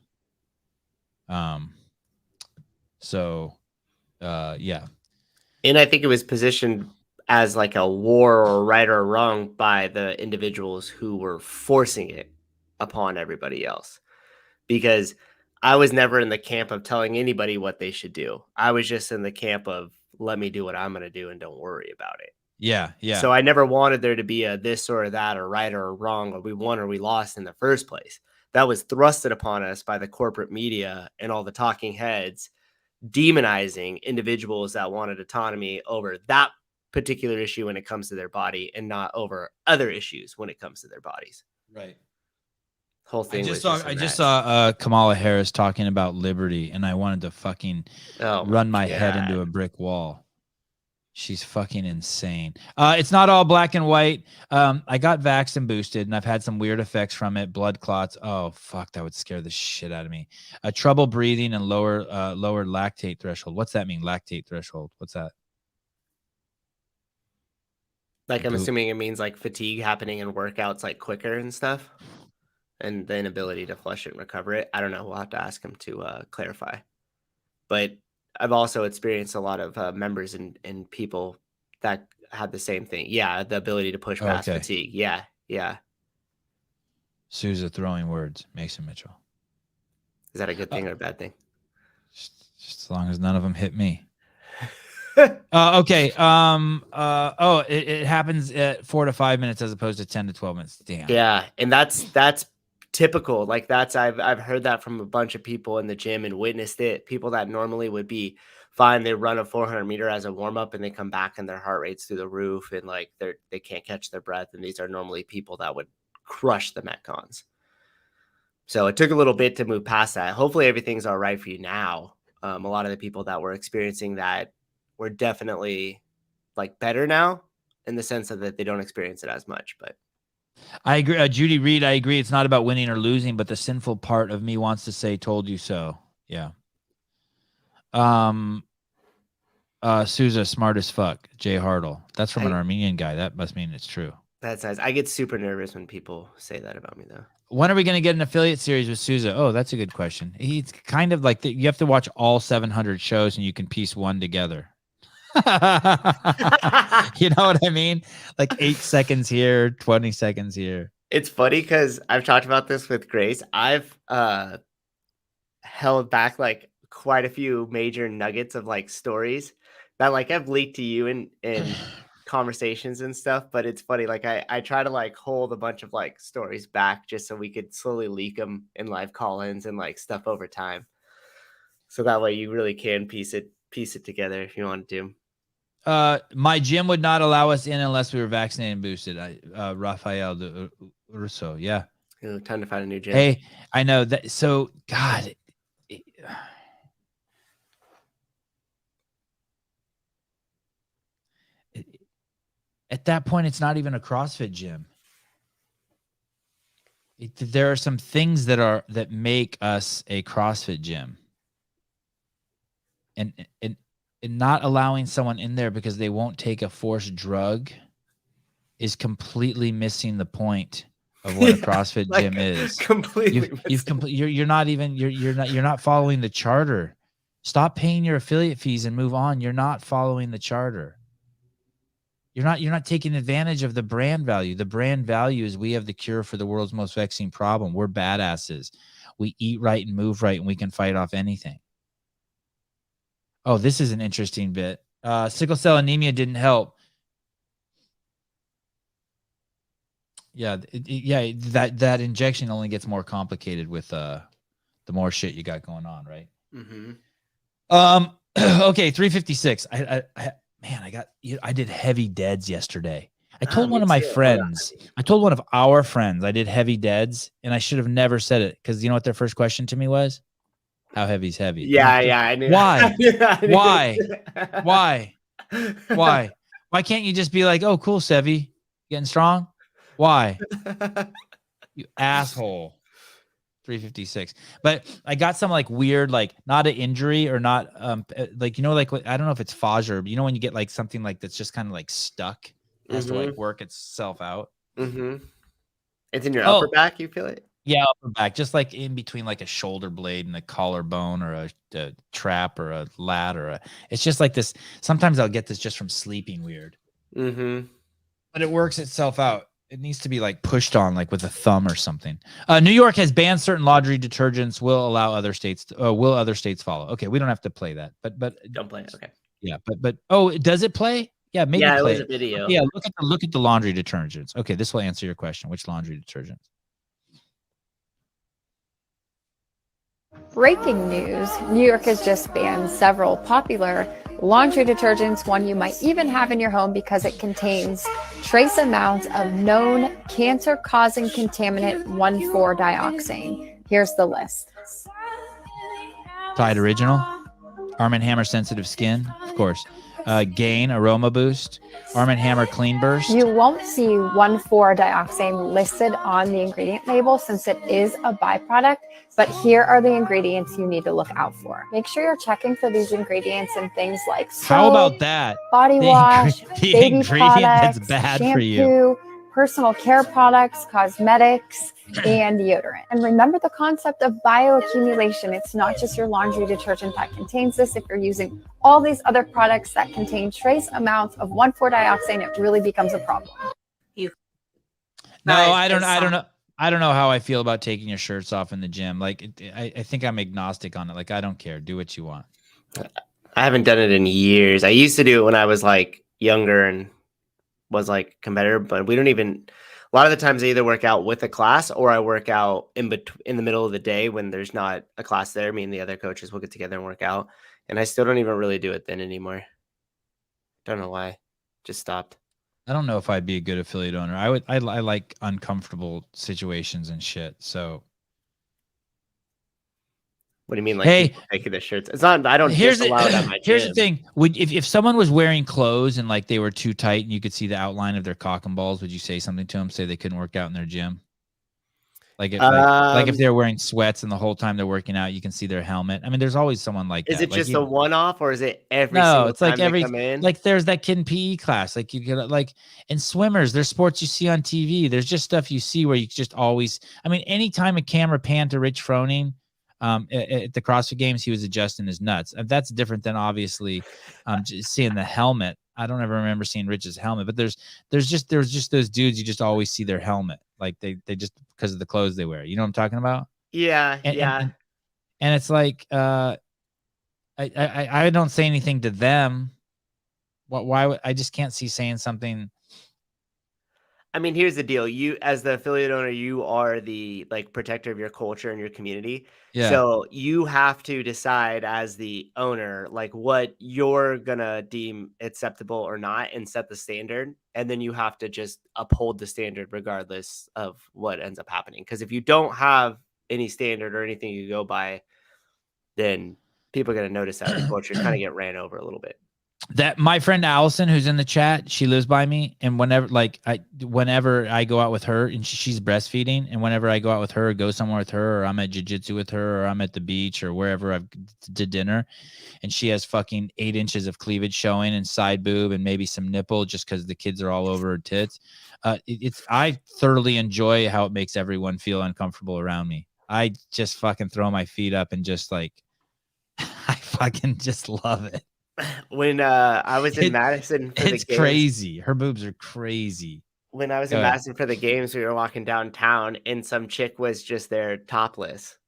Yeah. And I think it was positioned as like a war or right or wrong by the individuals who were forcing it. upon everybody else, because I was never in the camp of telling anybody what they should do. I was just in the camp of let me do what I'm going to do and don't worry about it. Yeah. Yeah. So I never wanted there to be a this or that or right or wrong, or we won or we lost in the first place. That was thrusted upon us by the corporate media and all the talking heads demonizing individuals that wanted autonomy over that particular issue when it comes to their body and not over other issues when it comes to their bodies. Right. Whole thing. I just saw Kamala Harris talking about liberty, and I wanted to fucking run my head into a brick wall. She's fucking insane. It's not all black and white. I got vaxxed and boosted, and I've had some weird effects from it. Blood clots. Oh, fuck. That would scare the shit out of me. Trouble breathing and lower lactate threshold. What's that mean? Lactate threshold. What's that? Like, I'm assuming it means like fatigue happening in workouts like quicker and stuff, and the inability to flush it and recover it. I don't know. We'll have to ask him to clarify. But I've also experienced a lot of members and people that had the same thing. Yeah, the ability to push past fatigue. Yeah, yeah. Sousa throwing words. Mason Mitchell. Is that a good thing or a bad thing? Just as long as none of them hit me. Okay. It happens at 4 to 5 minutes as opposed to 10 to 12 minutes. Damn. Yeah, and that's typical. Like I've heard that from a bunch of people in the gym and witnessed it. People that normally would be fine, they run a 400 meter as a warm up and they come back and their heart rate's through the roof and like they can't catch their breath. And these are normally people that would crush the Metcons. So it took a little bit to move past that. Hopefully everything's all right for you now. A lot of the people that were experiencing that were definitely like better now in the sense of that they don't experience it as much, but I agree. Judy Reed, I agree. It's not about winning or losing, but the sinful part of me wants to say, told you so. Yeah. Sousa, smart as fuck. Jay Hartle. That's from an Armenian guy. That must mean it's true. That's nice. I get super nervous when people say that about me, though. When are we going to get an affiliate series with Sousa? Oh, that's a good question. He's kind of like, you have to watch all 700 shows and you can piece one together. You know what I mean? Like 8 seconds here, 20 seconds here. It's funny because I've talked about this with Grace. I've held back like quite a few major nuggets of like stories that like I've leaked to you in conversations and stuff. But it's funny, like I try to like hold a bunch of like stories back just so we could slowly leak them in live call-ins and like stuff over time. So that way you really can piece it together if you want to. My gym would not allow us in unless we were vaccinated and boosted. Rafael de Russo. Yeah. Time to find a new gym. Hey, I know that. So God, at that point, it's not even a CrossFit gym. There are some things that make us a CrossFit gym. And not allowing someone in there because they won't take a forced drug is completely missing the point of what a CrossFit gym is. Completely. You're not following the charter. Stop paying your affiliate fees and move on. You're not following the charter. You're not taking advantage of the brand value. The brand value is we have the cure for the world's most vexing problem. We're badasses. We eat right and move right, and we can fight off anything. Oh, this is an interesting bit. Sickle cell anemia didn't help. Yeah, that injection only gets more complicated with the more shit you got going on, right? Mm-hmm. Okay, 356. I did heavy deads yesterday. I told one of my friends. I told one of our friends I did heavy deads, and I should have never said it because you know what their first question to me was? How heavy's heavy? Yeah, I knew. Why? Why? Why can't you just be like, oh, cool, Sevi, getting strong? Why? You asshole. 356. But I got some like weird, like not an injury or not, like, you know, like, I don't know if it's fascia, but you know, when you get like something like that's just kind of like stuck, it has to like work itself out. Mm-hmm. It's in your upper back, you feel it? Yeah, upper back, just like in between like a shoulder blade and a collarbone or a trap or a lat it's just like this. Sometimes I'll get this just from sleeping weird. Mm-hmm. But it works itself out. It needs to be like pushed on like with a thumb or something. New York has banned certain laundry detergents. Will allow other states. Will other states follow? Okay, we don't have to play that, but Don't play it. Okay. yeah, but oh, does it play? Yeah, maybe Yeah, it play was a video. Yeah, look at the laundry detergents. Okay, this will answer your question. Which laundry detergents? Breaking news, New York has just banned several popular laundry detergents, one you might even have in your home because it contains trace amounts of known cancer-causing contaminant 1,4-dioxane. Here's the list. Tide Original, Arm & Hammer Sensitive Skin, of course. Gain Aroma Boost, Arm & Hammer Clean Burst. You won't see 1,4-dioxane listed on the ingredient label since it is a byproduct, but here are the ingredients you need to look out for. Make sure you're checking for these ingredients in things like soap, How about that? body wash, The baby ingredient products, that's bad shampoo, for you. personal care products, cosmetics, and deodorant. And remember the concept of bioaccumulation. It's not just your laundry detergent that contains this. If you're using all these other products that contain trace amounts of 1,4-dioxane, it really becomes a problem. No, I don't know. I don't know how I feel about taking your shirts off in the gym. Like, I think I'm agnostic on it. Like, I don't care. Do what you want. I haven't done it in years. I used to do it when I was like younger and was like competitor, but we don't even. A lot of the times I either work out with a class or I work out in the middle of the day when there's not a class there. Me and the other coaches will get together and work out, and I still don't even really do it then anymore. Don't know why. Just stopped. I don't know if I'd be a good affiliate owner. I like uncomfortable situations and shit. So What do you mean? Like, hey, people taking their shirts? It's not. I don't disallow it at my here's gym. the thing. If someone was wearing clothes and like they were too tight and you could see the outline of their cock and balls, would you say something to them? Say they couldn't work out in their gym? Like if they're wearing sweats and the whole time they're working out, you can see their helmet. I mean, there's always someone like that. Is it like just a one-off or is it every? No, single it's like time they come in? like there's that kid in PE class. Like you could like in swimmers, there's sports you see on TV. There's just stuff you see where you just always. I mean, anytime a camera panned to Rich Froning, at the CrossFit Games, he was adjusting his nuts. That's different than obviously just seeing the helmet. I don't ever remember seeing Rich's helmet, but there's just those dudes you just always see their helmet, like they just because of the clothes they wear. You know what I'm talking about? Yeah, And it's like I don't say anything to them. Why I just can't see saying something. I mean, here's the deal. You, as the affiliate owner, you are the like protector of your culture and your community. Yeah. So you have to decide as the owner, like what you're gonna deem acceptable or not and set the standard. And then you have to just uphold the standard regardless of what ends up happening. Because if you don't have any standard or anything you go by, then people are gonna notice that your culture kind of get ran over a little bit. That my friend Allison, who's in the chat, she lives by me, and whenever I go out with her, and she's breastfeeding, and whenever I go out with her, or go somewhere with her, or I'm at jiu-jitsu with her, or I'm at the beach, or wherever I've to dinner, and she has fucking 8 inches of cleavage showing and side boob and maybe some nipple just because the kids are all over her tits. I thoroughly enjoy how it makes everyone feel uncomfortable around me. I just fucking throw my feet up and just like I fucking just love it. When I was in Madison for the It's games, crazy. Her boobs are crazy. when I was Go in ahead. Madison for the games, we were walking downtown and some chick was just there topless.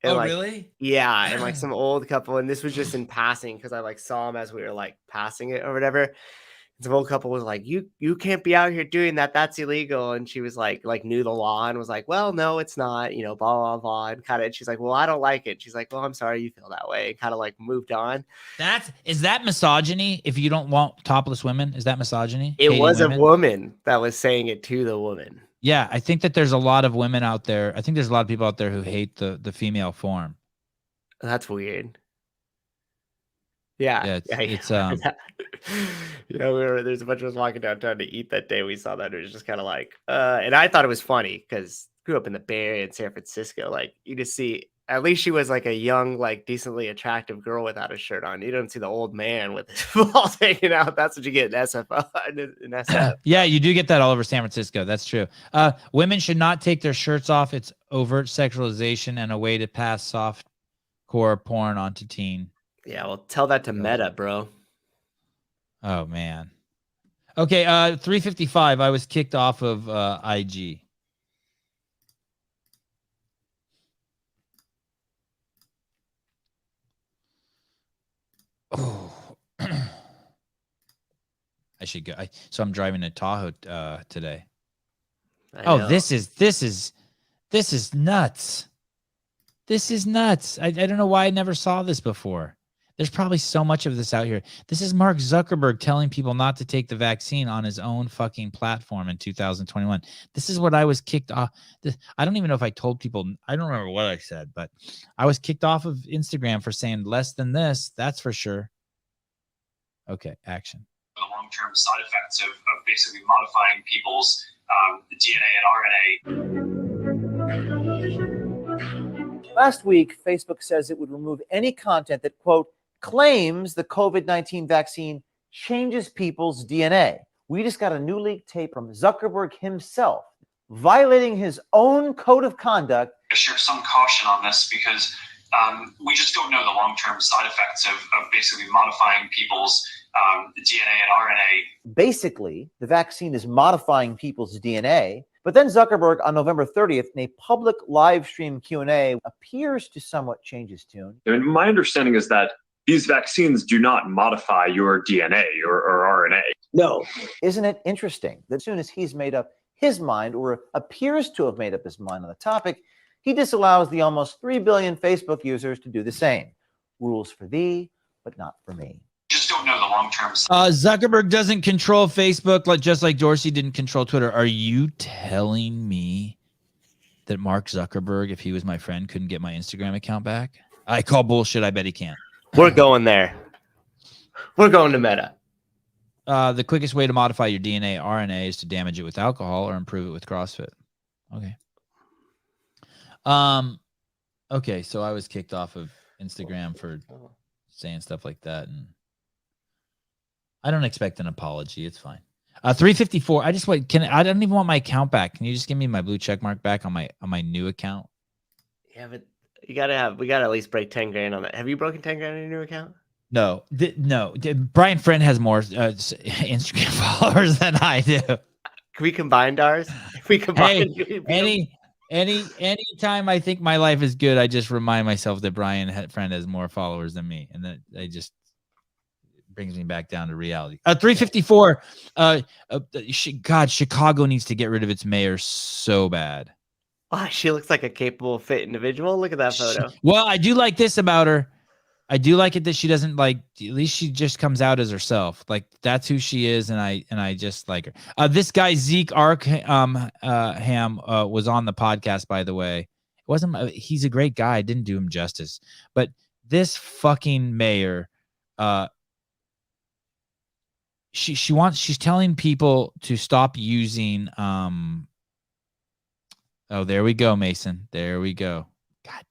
And like, Really? yeah, and like some old couple, and this was just in passing because I like saw them as we were like passing it or whatever. And some old couple was like, "You can't be out here doing that. That's illegal." And she was like knew the law and was like, "Well, no, it's not." You know, blah blah blah. And kind of, she's like, "Well, I don't like it." She's like, "Well, I'm sorry you feel that way." And kind of like moved on. Is that misogyny? If you don't want topless women, is that misogyny? It Hating was women? a woman that was saying it to the woman. Yeah, I think that there's a lot of women out there. I think there's a lot of people out there who hate the female form. That's weird. Yeah, It's there's a bunch of us walking downtown to eat that day. We saw that. It was just kind of like, and I thought it was funny because grew up in the Bay Area in San Francisco. Like you just see, at least she was like a young, like decently attractive girl without a shirt on. You don't see the old man with his balls hanging out. That's what you get in SFO. In SF. Yeah, you do get that all over San Francisco. That's true. Women should not take their shirts off. It's overt sexualization and a way to pass soft core porn onto teen. Yeah, well, tell that to Meta, bro. Oh man. Okay, 355. I was kicked off of IG. Oh, I should go. So I'm driving to Tahoe today. This is nuts. This is nuts. I don't know why I never saw this before. There's probably so much of this out here. This is Mark Zuckerberg telling people not to take the vaccine on his own fucking platform in 2021. This is what I was kicked off. I don't even know if I told people. I don't remember what I said, but I was kicked off of Instagram for saying less than this. That's for sure. Okay, action. The long-term side effects of basically modifying people's DNA and RNA. Last week, Facebook says it would remove any content that, quote, claims the COVID-19 vaccine changes people's DNA. We just got a new leaked tape from Zuckerberg himself violating his own code of conduct. I share some caution on this because we just don't know the long-term side effects of basically modifying people's DNA and RNA. Basically, the vaccine is modifying people's DNA. But then Zuckerberg on November 30th in a public live stream Q&A appears to somewhat change his tune. And my understanding is that these vaccines do not modify your DNA or RNA. No. Isn't it interesting that as soon as he's made up his mind or appears to have made up his mind on the topic, he disallows the almost 3 billion Facebook users to do the same. Rules for thee, but not for me. Just don't know the long-term. Zuckerberg doesn't control Facebook just like Dorsey didn't control Twitter. Are you telling me that Mark Zuckerberg, if he was my friend, couldn't get my Instagram account back? I call bullshit. I bet he can. We're going there. We're going to Meta. The quickest way to modify your DNA RNA is to damage it with alcohol or improve it with CrossFit. Okay. Okay, so I was kicked off of Instagram for saying stuff like that, and I don't expect an apology. It's fine. 354. I just wait. I don't even want my account back. Can you just give me my blue check mark back on my new account? Yeah, but we gotta at least break 10 grand on that. Have you broken 10 grand on your new account? No, no. Brian Friend has more Instagram followers than I do. Can we combine ours? If we combine, any time I think my life is good, I just remind myself that Brian Friend has more followers than me, and that I just brings me back down to reality. 354. God, Chicago needs to get rid of its mayor so bad. Oh, she looks like a capable, fit individual. Look at that photo. Well, I do like this about her. I do like it that she doesn't at least she just comes out as herself. Like that's who she is, and I just like her. This guy Zeke Arkham was on the podcast, by the way. It wasn't. He's a great guy. I didn't do him justice, but this fucking mayor, she's telling people to stop using oh, there we go, Mason. There we go. God.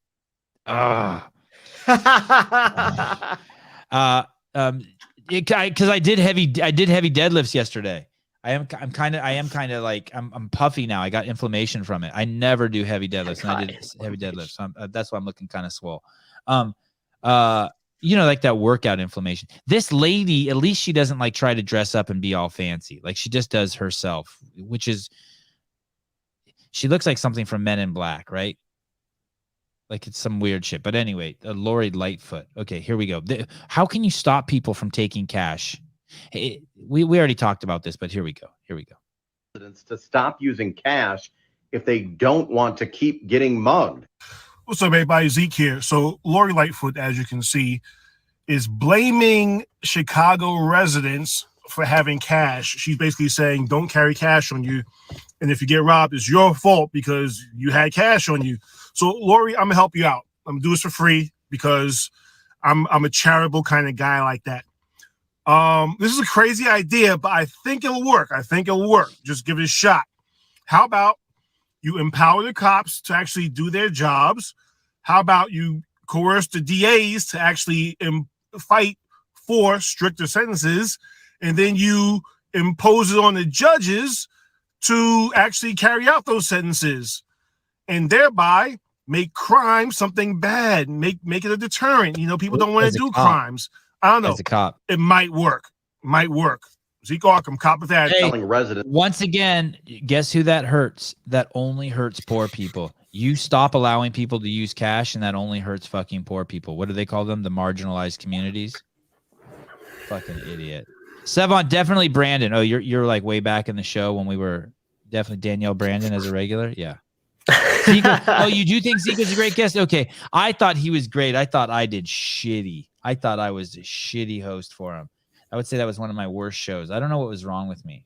Because I did heavy deadlifts yesterday. I'm kind of like I'm puffy now. I got inflammation from it. I never do heavy deadlifts, and I did heavy deadlifts. So that's why I'm looking kind of swole. Like that workout inflammation. This lady, at least she doesn't like try to dress up and be all fancy. Like she just does herself, which is she looks like something from Men in Black, right? Like it's some weird shit. But anyway, Lori Lightfoot. Okay, here we go. How can you stop people from taking cash? Hey, we already talked about this, but here we go. To stop using cash if they don't want to keep getting mugged. What's up, everybody? Zeke here. So Lori Lightfoot, as you can see, is blaming Chicago residents for having cash. She's basically saying, don't carry cash on you. And if you get robbed, it's your fault because you had cash on you. So, Lori, I'm going to help you out. I'm going to do this for free because I'm a charitable kind of guy like that. This is a crazy idea, but I think it'll work. Just give it a shot. How about you empower the cops to actually do their jobs? How about you coerce the DAs to actually fight for stricter sentences? And then you impose it on the judges to actually carry out those sentences, and thereby make crime something bad, make it a deterrent. People don't want to do crimes. I don't know. As a cop. It might work. Zeke Arkham, cop with that. Hey, telling residents. Once again, guess who that hurts? That only hurts poor people. You stop allowing people to use cash, and that only hurts fucking poor people. What do they call them? The marginalized communities. Fucking idiot. Sevan, definitely Brandon. Oh, you're like way back in the show when we were definitely Danielle Brandon as a regular. Yeah. Zeke, oh, you do think Zeke was a great guest? Okay. I thought he was great. I thought I did shitty. I thought I was a shitty host for him. I would say that was one of my worst shows. I don't know what was wrong with me.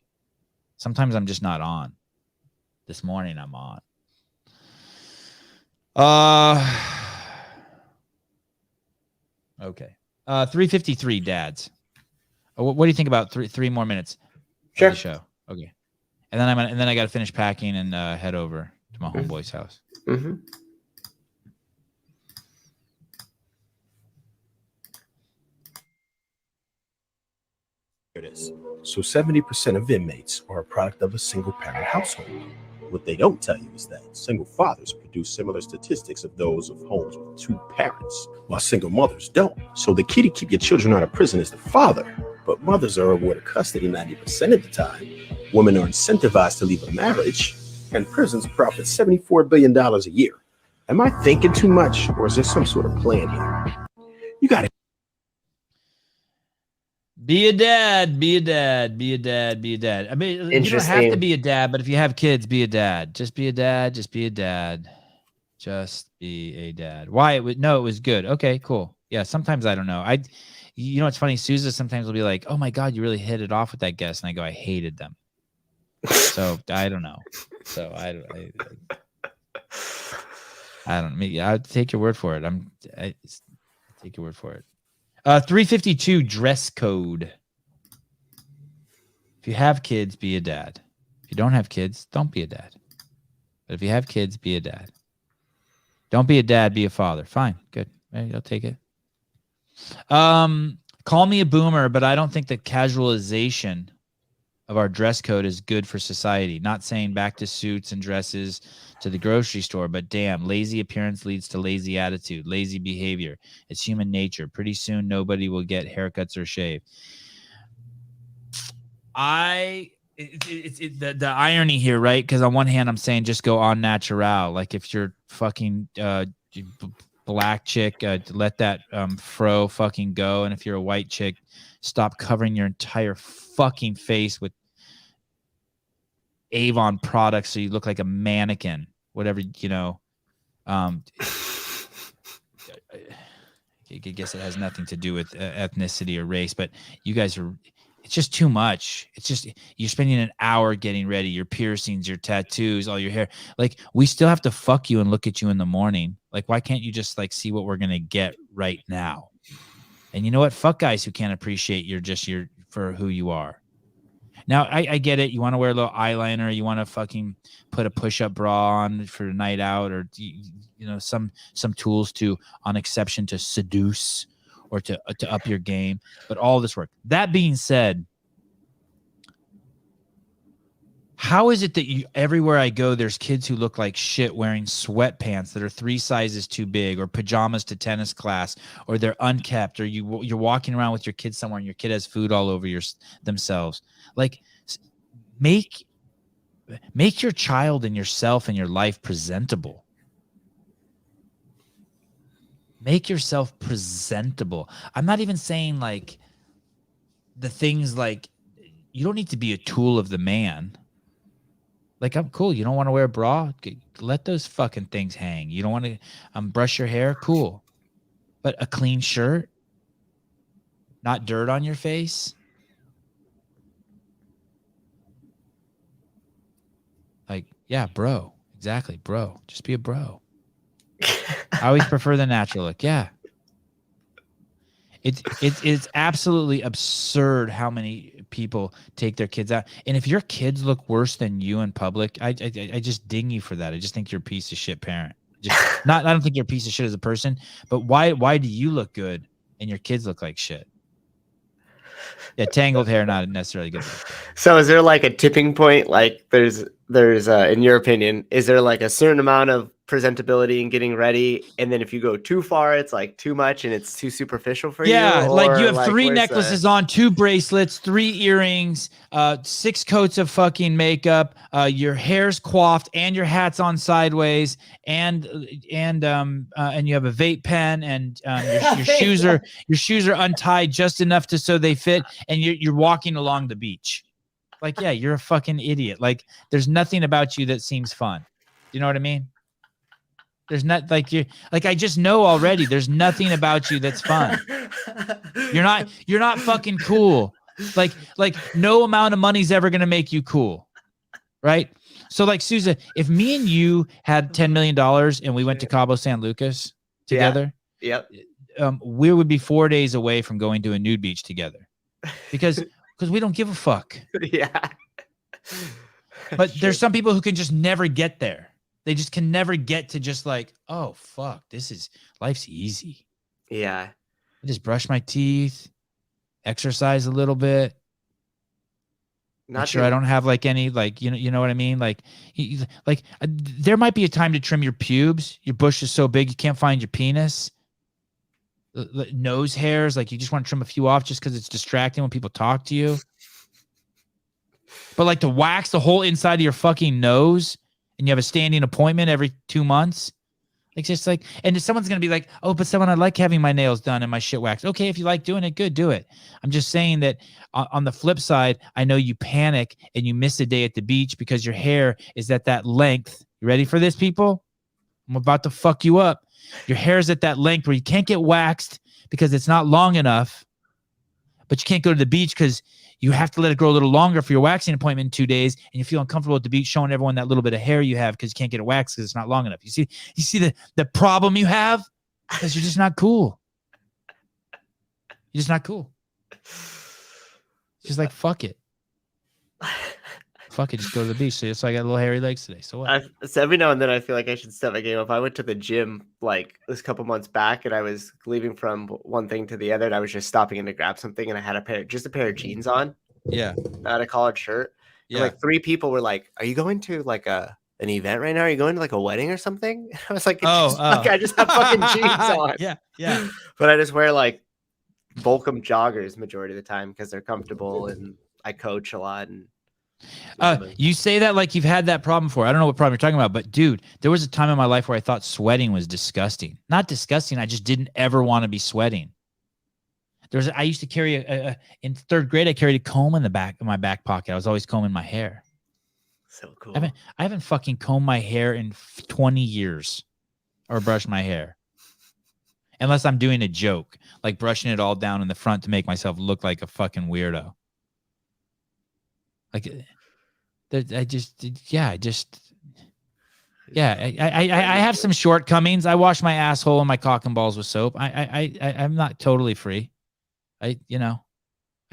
Sometimes I'm just not on. This morning I'm on. Okay. 3:53 dads. What do you think about three more minutes? Sure. Of the show. Okay. And then I got to finish packing and head over to my homeboy's house. Mm-hmm. It is. So 70% of inmates are a product of a single parent household. What they don't tell you is that single fathers produce similar statistics of those of homes with two parents, while single mothers don't. So the key to keep your children out of prison is the father, but mothers are awarded custody 90% of the time. Women are incentivized to leave a marriage, and prisons profit $74 billion a year. Am I thinking too much, or is there some sort of plan here? You got to be a dad, be a dad, be a dad, be a dad. I mean, you don't have to be a dad, but if you have kids, be a dad. Just be a dad. Just be a dad. Just be a dad. Why? It was good. Okay, cool. Yeah, sometimes I don't know. You know what's funny? Susan sometimes will be like, "Oh my God, you really hit it off with that guest," and I go, "I hated them." So I don't know. So I don't. Maybe I'll take your word for it. I take your word for it. 352 dress code. If you have kids, be a dad. If you don't have kids, don't be a dad. But if you have kids, be a dad. Don't be a dad, be a father. Fine, good. Maybe I'll take it. Call me a boomer, but I don't think the casualization of our dress code is good for society. Not saying back to suits and dresses to the grocery store, but damn, lazy appearance leads to lazy attitude, lazy behavior. It's human nature. Pretty soon, nobody will get haircuts or shave. The irony here, right? Because on one hand, I'm saying just go on natural. Like if you're fucking black chick, let that fro fucking go. And if you're a white chick, stop covering your entire fucking face with Avon products so you look like a mannequin. Whatever, you know. I guess it has nothing to do with ethnicity or race, but you guys are, it's just too much. It's just, you're spending an hour getting ready, your piercings, your tattoos, all your hair. Like, we still have to fuck you and look at you in the morning. Like, why can't you just like see what we're going to get right now? And you know what? Fuck guys who can't appreciate your for who you are. Now, I get it. You want to wear a little eyeliner. You want to fucking put a push-up bra on for a night out, or you know, some tools on exception to seduce or to up your game. But all this work. That being said, how is it that everywhere I go, there's kids who look like shit wearing sweatpants that are 3 sizes too big, or pajamas to tennis class, or they're unkept, or you're walking around with your kid somewhere and your kid has food all over themselves. Like, make your child and yourself and your life presentable. Make yourself presentable. I'm not even saying like the things like you don't need to be a tool of the man. Like, I'm cool. You don't want to wear a bra? Let those fucking things hang. You don't want to brush your hair? Cool. But a clean shirt? Not dirt on your face? Like, yeah, bro. Exactly, bro. Just be a bro. I always prefer the natural look. Yeah. It's absolutely absurd how many people take their kids out. And if your kids look worse than you in public, I just ding you for that. I just think you're a piece of shit parent. I don't think you're a piece of shit as a person, but why do you look good and your kids look like shit? Yeah, tangled hair not necessarily good. So is there like a tipping point? Like there's in your opinion, is there like a certain amount of presentability and getting ready, and then if you go too far, it's like too much and it's too superficial for you. Yeah, like you have like, 3 where's necklaces on, 2 bracelets, 3 earrings, 6 coats of fucking makeup, your hair's coiffed and your hat's on sideways, and you have a vape pen, and your shoes are untied just enough so they fit, and you're walking along the beach. Like, yeah, you're a fucking idiot. Like, there's nothing about you that seems fun. You know what I mean? There's not like I just know already. There's nothing about you that's fun. You're not fucking cool. Like no amount of money's ever gonna make you cool, right? So like, Sousa, if me and you had $10 million and we went to Cabo San Lucas together, Yep. We would be 4 days away from going to a nude beach together, because we don't give a fuck. Yeah. But there's some people who can just never get there. They just can never get to just like, oh, fuck, life's easy. Yeah. I just brush my teeth, exercise a little bit. Not sure I don't have like any, like, you know what I mean? Like, there might be a time to trim your pubes. Your bush is so big, you can't find your penis. Nose hairs, like you just want to trim a few off just because it's distracting when people talk to you. But like to wax the whole inside of your fucking nose, and you have a standing appointment every 2 months. It's just like, and if someone's going to be like, oh, but I like having my nails done and my shit waxed. Okay, if you like doing it, good, do it. I'm just saying that on the flip side, I know you panic and you miss a day at the beach because your hair is at that length. You ready for this, people? I'm about to fuck you up. Your hair is at that length where you can't get waxed because it's not long enough, but you can't go to the beach because you have to let it grow a little longer for your waxing appointment in 2 days, and you feel uncomfortable at the beach showing everyone that little bit of hair you have because you can't get it waxed because it's not long enough. You see the problem you have? Because you're just not cool. You're just not cool. Just like, fuck it. Fuck it, just go to the beach. So I got little hairy legs today. So what? So every now and then I feel like I should step my game up. I went to the gym like this couple months back, and I was leaving from one thing to the other, and I was just stopping in to grab something, and I had a pair of jeans on. Yeah. I had a collared shirt. Yeah. And like 3 people were like, "Are you going to like an event right now? Are you going to like a wedding or something?" I was like, I just have fucking jeans on. Yeah. But I just wear like Volcom joggers majority of the time because they're comfortable, and I coach a lot. And you say that like you've had that problem before. I don't know what problem you're talking about, but dude, there was a time in my life where I thought sweating was disgusting. Not disgusting. I just didn't ever want to be sweating. I used to carry in 3rd grade, I carried a comb in the back of my back pocket. I was always combing my hair. So cool. I haven't fucking combed my hair in 20 years or brushed my hair. Unless I'm doing a joke, like brushing it all down in the front to make myself look like a fucking weirdo. Like, I have some shortcomings. I wash my asshole and my cock and balls with soap. I'm not totally free. I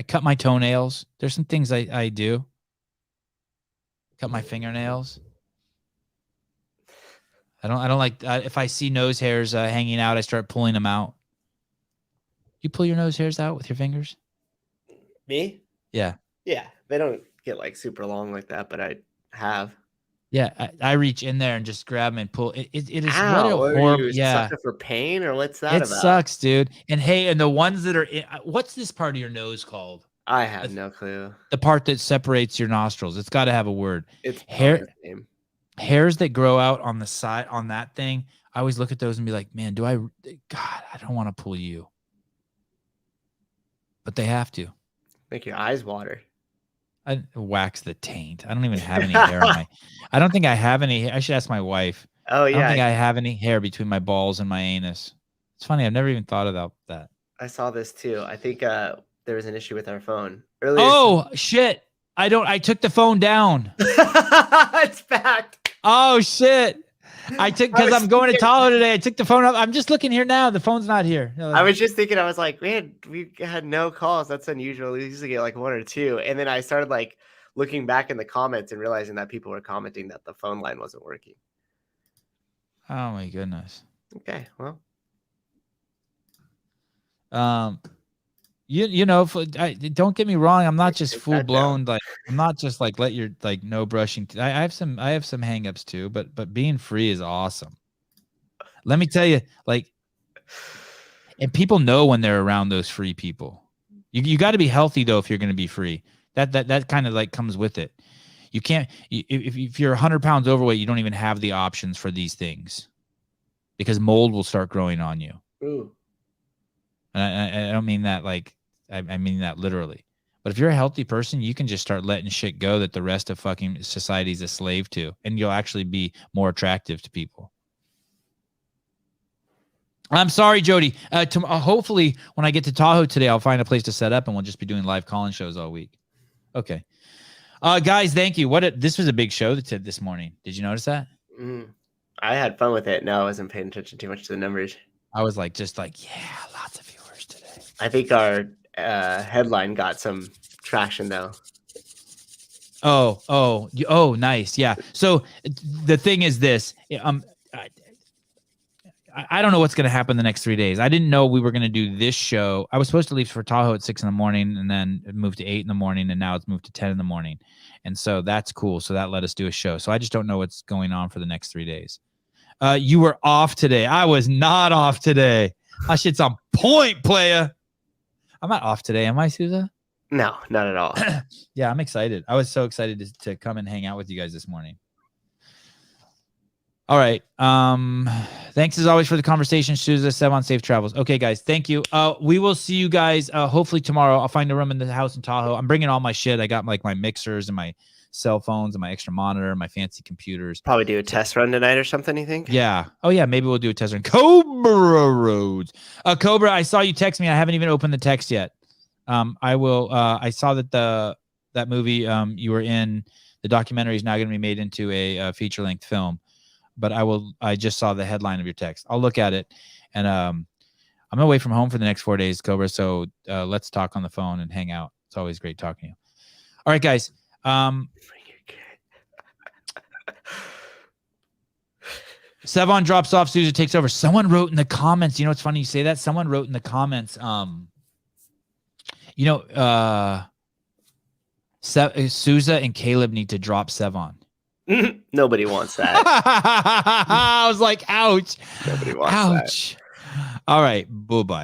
cut my toenails. There's some things I do. Cut my fingernails. I don't like if I see nose hairs hanging out, I start pulling them out. You pull your nose hairs out with your fingers? Me? Yeah. Yeah, they don't get like super long like that, but I have. Yeah, I reach in there and just grab them and pull. It is Ow, what a horrible. Yeah, sucker for pain, or what's that it about? sucks, dude. And hey, and the ones that are what's this part of your nose called? I have no clue. The part that separates your nostrils. It's got to have a word. It's hairs that grow out on the side on that thing. I always look at those and be like, man, I don't want to pull you, but they have to. Make your eyes water. I wax the taint. I don't even have any hair on I don't think I have any. I should ask my wife. Oh yeah. I don't think I have any hair between my balls and my anus. It's funny. I've never even thought about that. I saw this too. I think there was an issue with our phone earlier. Oh shit! I took the phone down. It's back. Oh shit! Because I'm going to Tahoe today. I took the phone up. I'm just looking here now. The phone's not here. I was just thinking, I was like, man, we had no calls. That's unusual. We usually get like 1 or 2. And then I started like looking back in the comments and realizing that people were commenting that the phone line wasn't working. Oh my goodness. Okay, well. Don't get me wrong. I'm not just full blown. Like, I'm not just like, let your like no brushing. I have some hangups too, but being free is awesome. Let me tell you, like, and people know when they're around those free people. You got to be healthy though if you're going to be free. That kind of like comes with it. You can't if you're 100 pounds overweight, you don't even have the options for these things because mold will start growing on you. Ooh. And I don't mean that like I mean that literally. But if you're a healthy person, you can just start letting shit go that the rest of fucking society is a slave to, and you'll actually be more attractive to people. I'm sorry, Jody. Hopefully, when I get to Tahoe today, I'll find a place to set up, and we'll just be doing live call-in shows all week. Okay, guys, thank you. This was a big show this morning. Did you notice that? I had fun with it. No, I wasn't paying attention too much to the numbers. I was like, yeah, lots of viewers today. I think our headline got some traction though. Oh, nice. Yeah. So the thing is this. I don't know what's going to happen the next 3 days. I didn't know we were going to do this show. I was supposed to leave for Tahoe at 6 a.m. and then it moved to 8 a.m. and now it's moved to 10 a.m. And so that's cool. So that let us do a show. So I just don't know what's going on for the next 3 days. You were off today. I was not off today. My shit's on point, playa. I'm not off today, am I, Souza? No, not at all. Yeah, I'm excited. I was so excited to come and hang out with you guys this morning. All right. Thanks as always for the conversation, Souza. Sevan, safe travels. Okay, guys. Thank you. We will see you guys hopefully tomorrow. I'll find a room in the house in Tahoe. I'm bringing all my shit. I got like my mixers and my cell phones and my extra monitor and my fancy computers. Probably do a test run tonight or something, you think? Yeah. Oh, yeah. Maybe we'll do a test run. Cobra Roads. Cobra, I saw you text me. I haven't even opened the text yet. I will. I saw that that movie you were in, the documentary is now going to be made into a feature-length film. But I just saw the headline of your text. I'll look at it. And I'm away from home for the next 4 days, Cobra. So let's talk on the phone and hang out. It's always great talking to you. All right, guys. Sevan drops off. Souza takes over. Someone wrote in the comments. You know, it's funny you say that. Someone wrote in the comments. Souza and Caleb need to drop Sevan. Nobody wants that. I was like, ouch. Nobody wants that. All right. Bye-bye.